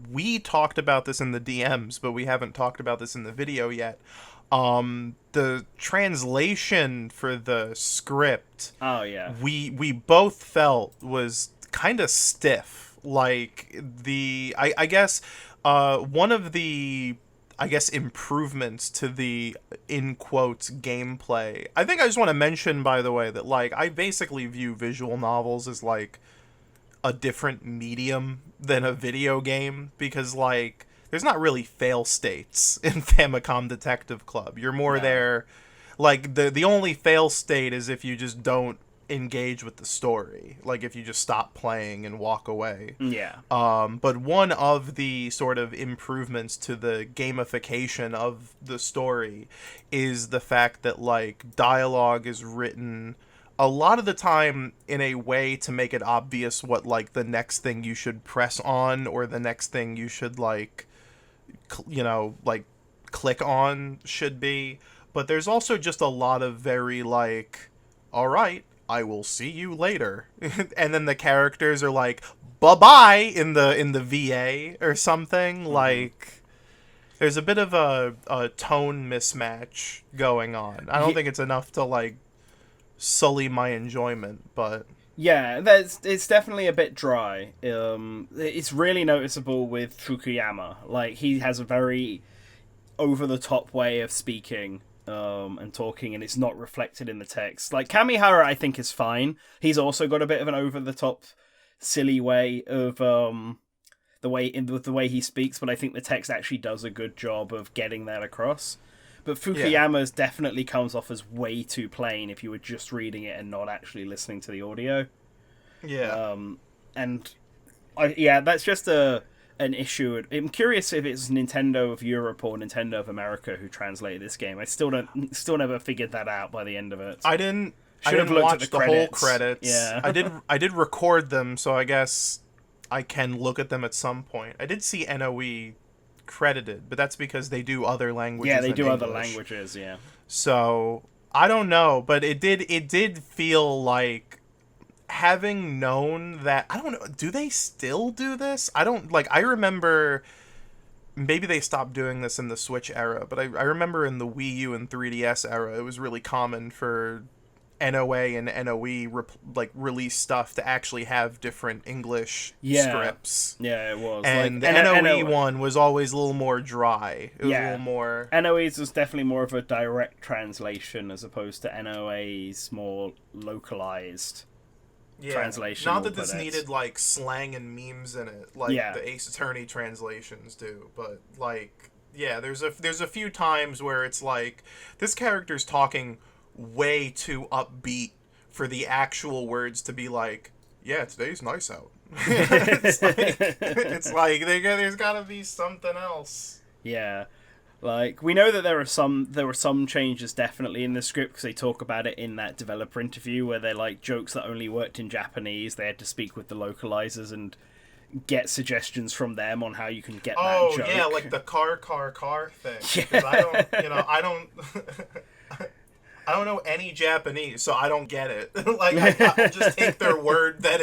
we talked about this in the DMs, but we haven't talked about this in the video yet. The translation for the script. Oh yeah. We both felt was kind of stiff. Like I guess one of the improvements to the in quotes gameplay. I think I just want to mention, by the way, that I basically view visual novels as a different medium than a video game, because there's not really fail states in Famicom Detective Club. You're more there. The only fail state is if you just don't engage with the story, if you just stop playing and walk away. Yeah. But one of the sort of improvements to the gamification of the story is the fact that dialogue is written a lot of the time in a way to make it obvious what the next thing you should press on, or the next thing you should click on should be. But there's also just a lot of very all right, I will see you later. And then the characters are bye-bye in the VA or something. Like, there's a bit of a tone mismatch going on. I don't think it's enough to, like, sully my enjoyment, but... Yeah, it's definitely a bit dry. It's really noticeable with Fukuyama. Like, he has a very over-the-top way of speaking and talking, and it's not reflected in the text. Like, Kamihara, I think, is fine. He's also got a bit of an over-the-top, silly way of with the way he speaks, but I think the text actually does a good job of getting that across. But Fukuyama's definitely comes off as way too plain if you were just reading it and not actually listening to the audio. Yeah. That's just an issue. I'm curious if it's Nintendo of Europe or Nintendo of America who translated this game. I still never figured that out by the end of it. I didn't Looked watch at the whole credits. Yeah. I did record them, so I guess I can look at them at some point. I did see NOE credited, but that's because they do other languages. Yeah, they do English. other languages, yeah. So I don't know, but it did feel like, having known that, I don't know, do they still do this? I don't, like, I remember, maybe they stopped doing this in the Switch era, but I remember in the Wii U and 3DS era, it was really common for NOA and NOE release stuff to actually have different English scripts. Yeah, it was. And like, the NOE one was always a little more dry. It was a little more... NOE's was definitely more of a direct translation as opposed to NOA's more localized translation. Not that this needed, like, slang and memes in it, like the Ace Attorney translations do, but, like, yeah, there's a few times where it's like, this character's talking way too upbeat for the actual words to be like, yeah, today's nice out. it's like there's gotta be something else. Yeah, like, we know that there were some changes definitely in the script, because they talk about it in that developer interview where they're like, jokes that only worked in Japanese, they had to speak with the localizers and get suggestions from them on how you can get that joke. Oh yeah, like the car thing. Because I don't I don't know any Japanese, so I don't get it. Like, I'll just take their word that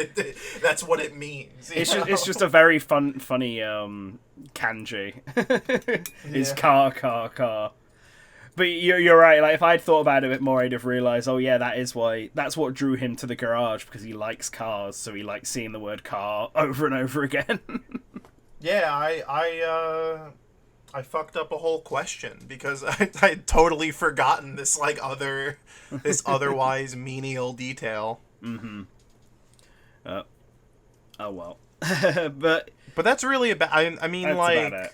that's what it means. It's just a very funny kanji. It's car. But you're right. Like, if I'd thought about it a bit more, I'd have realized, oh yeah, that's what drew him to the garage, because he likes cars, so he likes seeing the word car over and over again. Yeah, I fucked up a whole question because I'd totally forgotten this, like, this otherwise menial detail. Mm-hmm. Oh well. But that's really about. I mean, that's like, about it.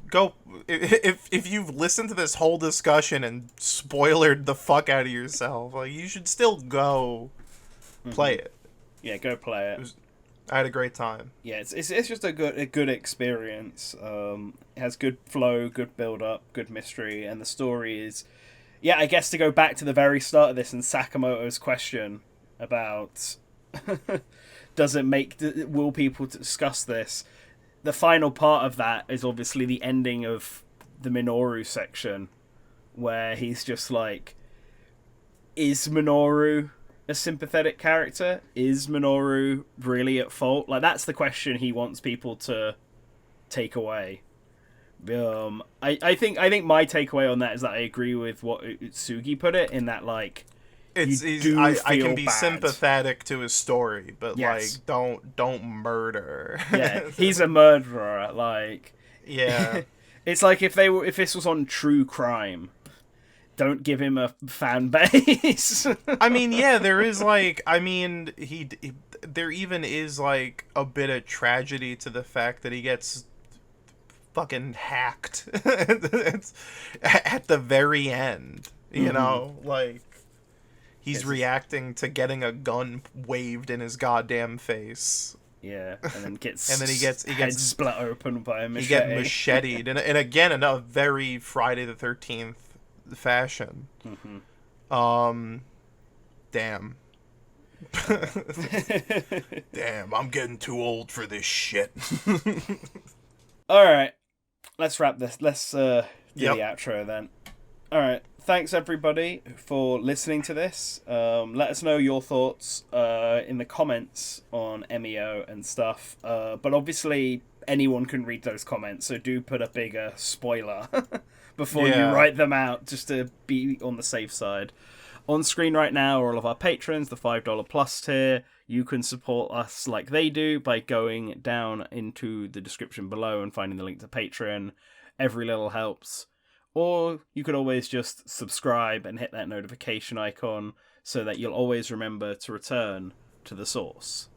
Go if you've listened to this whole discussion and spoilered the fuck out of yourself, like, you should still go play it. Yeah, go play it. I had a great time. Yeah, it's just a good experience. It has good flow, good build up, good mystery, and the story is, yeah, I guess to go back to the very start of this and Sakamoto's question about will people discuss this? The final part of that is obviously the ending of the Minoru section, where he's just like, is Minoru a sympathetic character? Is Minoru really at fault? Like, that's the question he wants people to take away. I think my takeaway on that is that I agree with what Utsugi put it, in that, like, I can be sympathetic to his story, but like, don't murder. Yeah, he's a murderer. Like, yeah, it's like if this was on true crime, don't give him a fan base. I mean, yeah, there is, like, I mean, there even is, like, a bit of tragedy to the fact that he gets fucking hacked at the very end, you know, like, he's reacting to getting a gun waved in his goddamn face. Yeah, and then he gets head split open by a machete. He gets macheted, and again, in a very Friday the 13th fashion. Damn. Damn, I'm getting too old for this shit. Alright, let's wrap this. Let's do the outro then. Alright, thanks everybody for listening to this. Let us know your thoughts in the comments on Emio and stuff. But obviously, anyone can read those comments, so do put a bigger spoiler before you Yeah. write them out, just to be on the safe side. On screen right now are all of our patrons, the $5 plus tier. You can support us like they do by going down into the description below and finding the link to Patreon. Every little helps. Or you could always just subscribe and hit that notification icon so that you'll always remember to return to the source.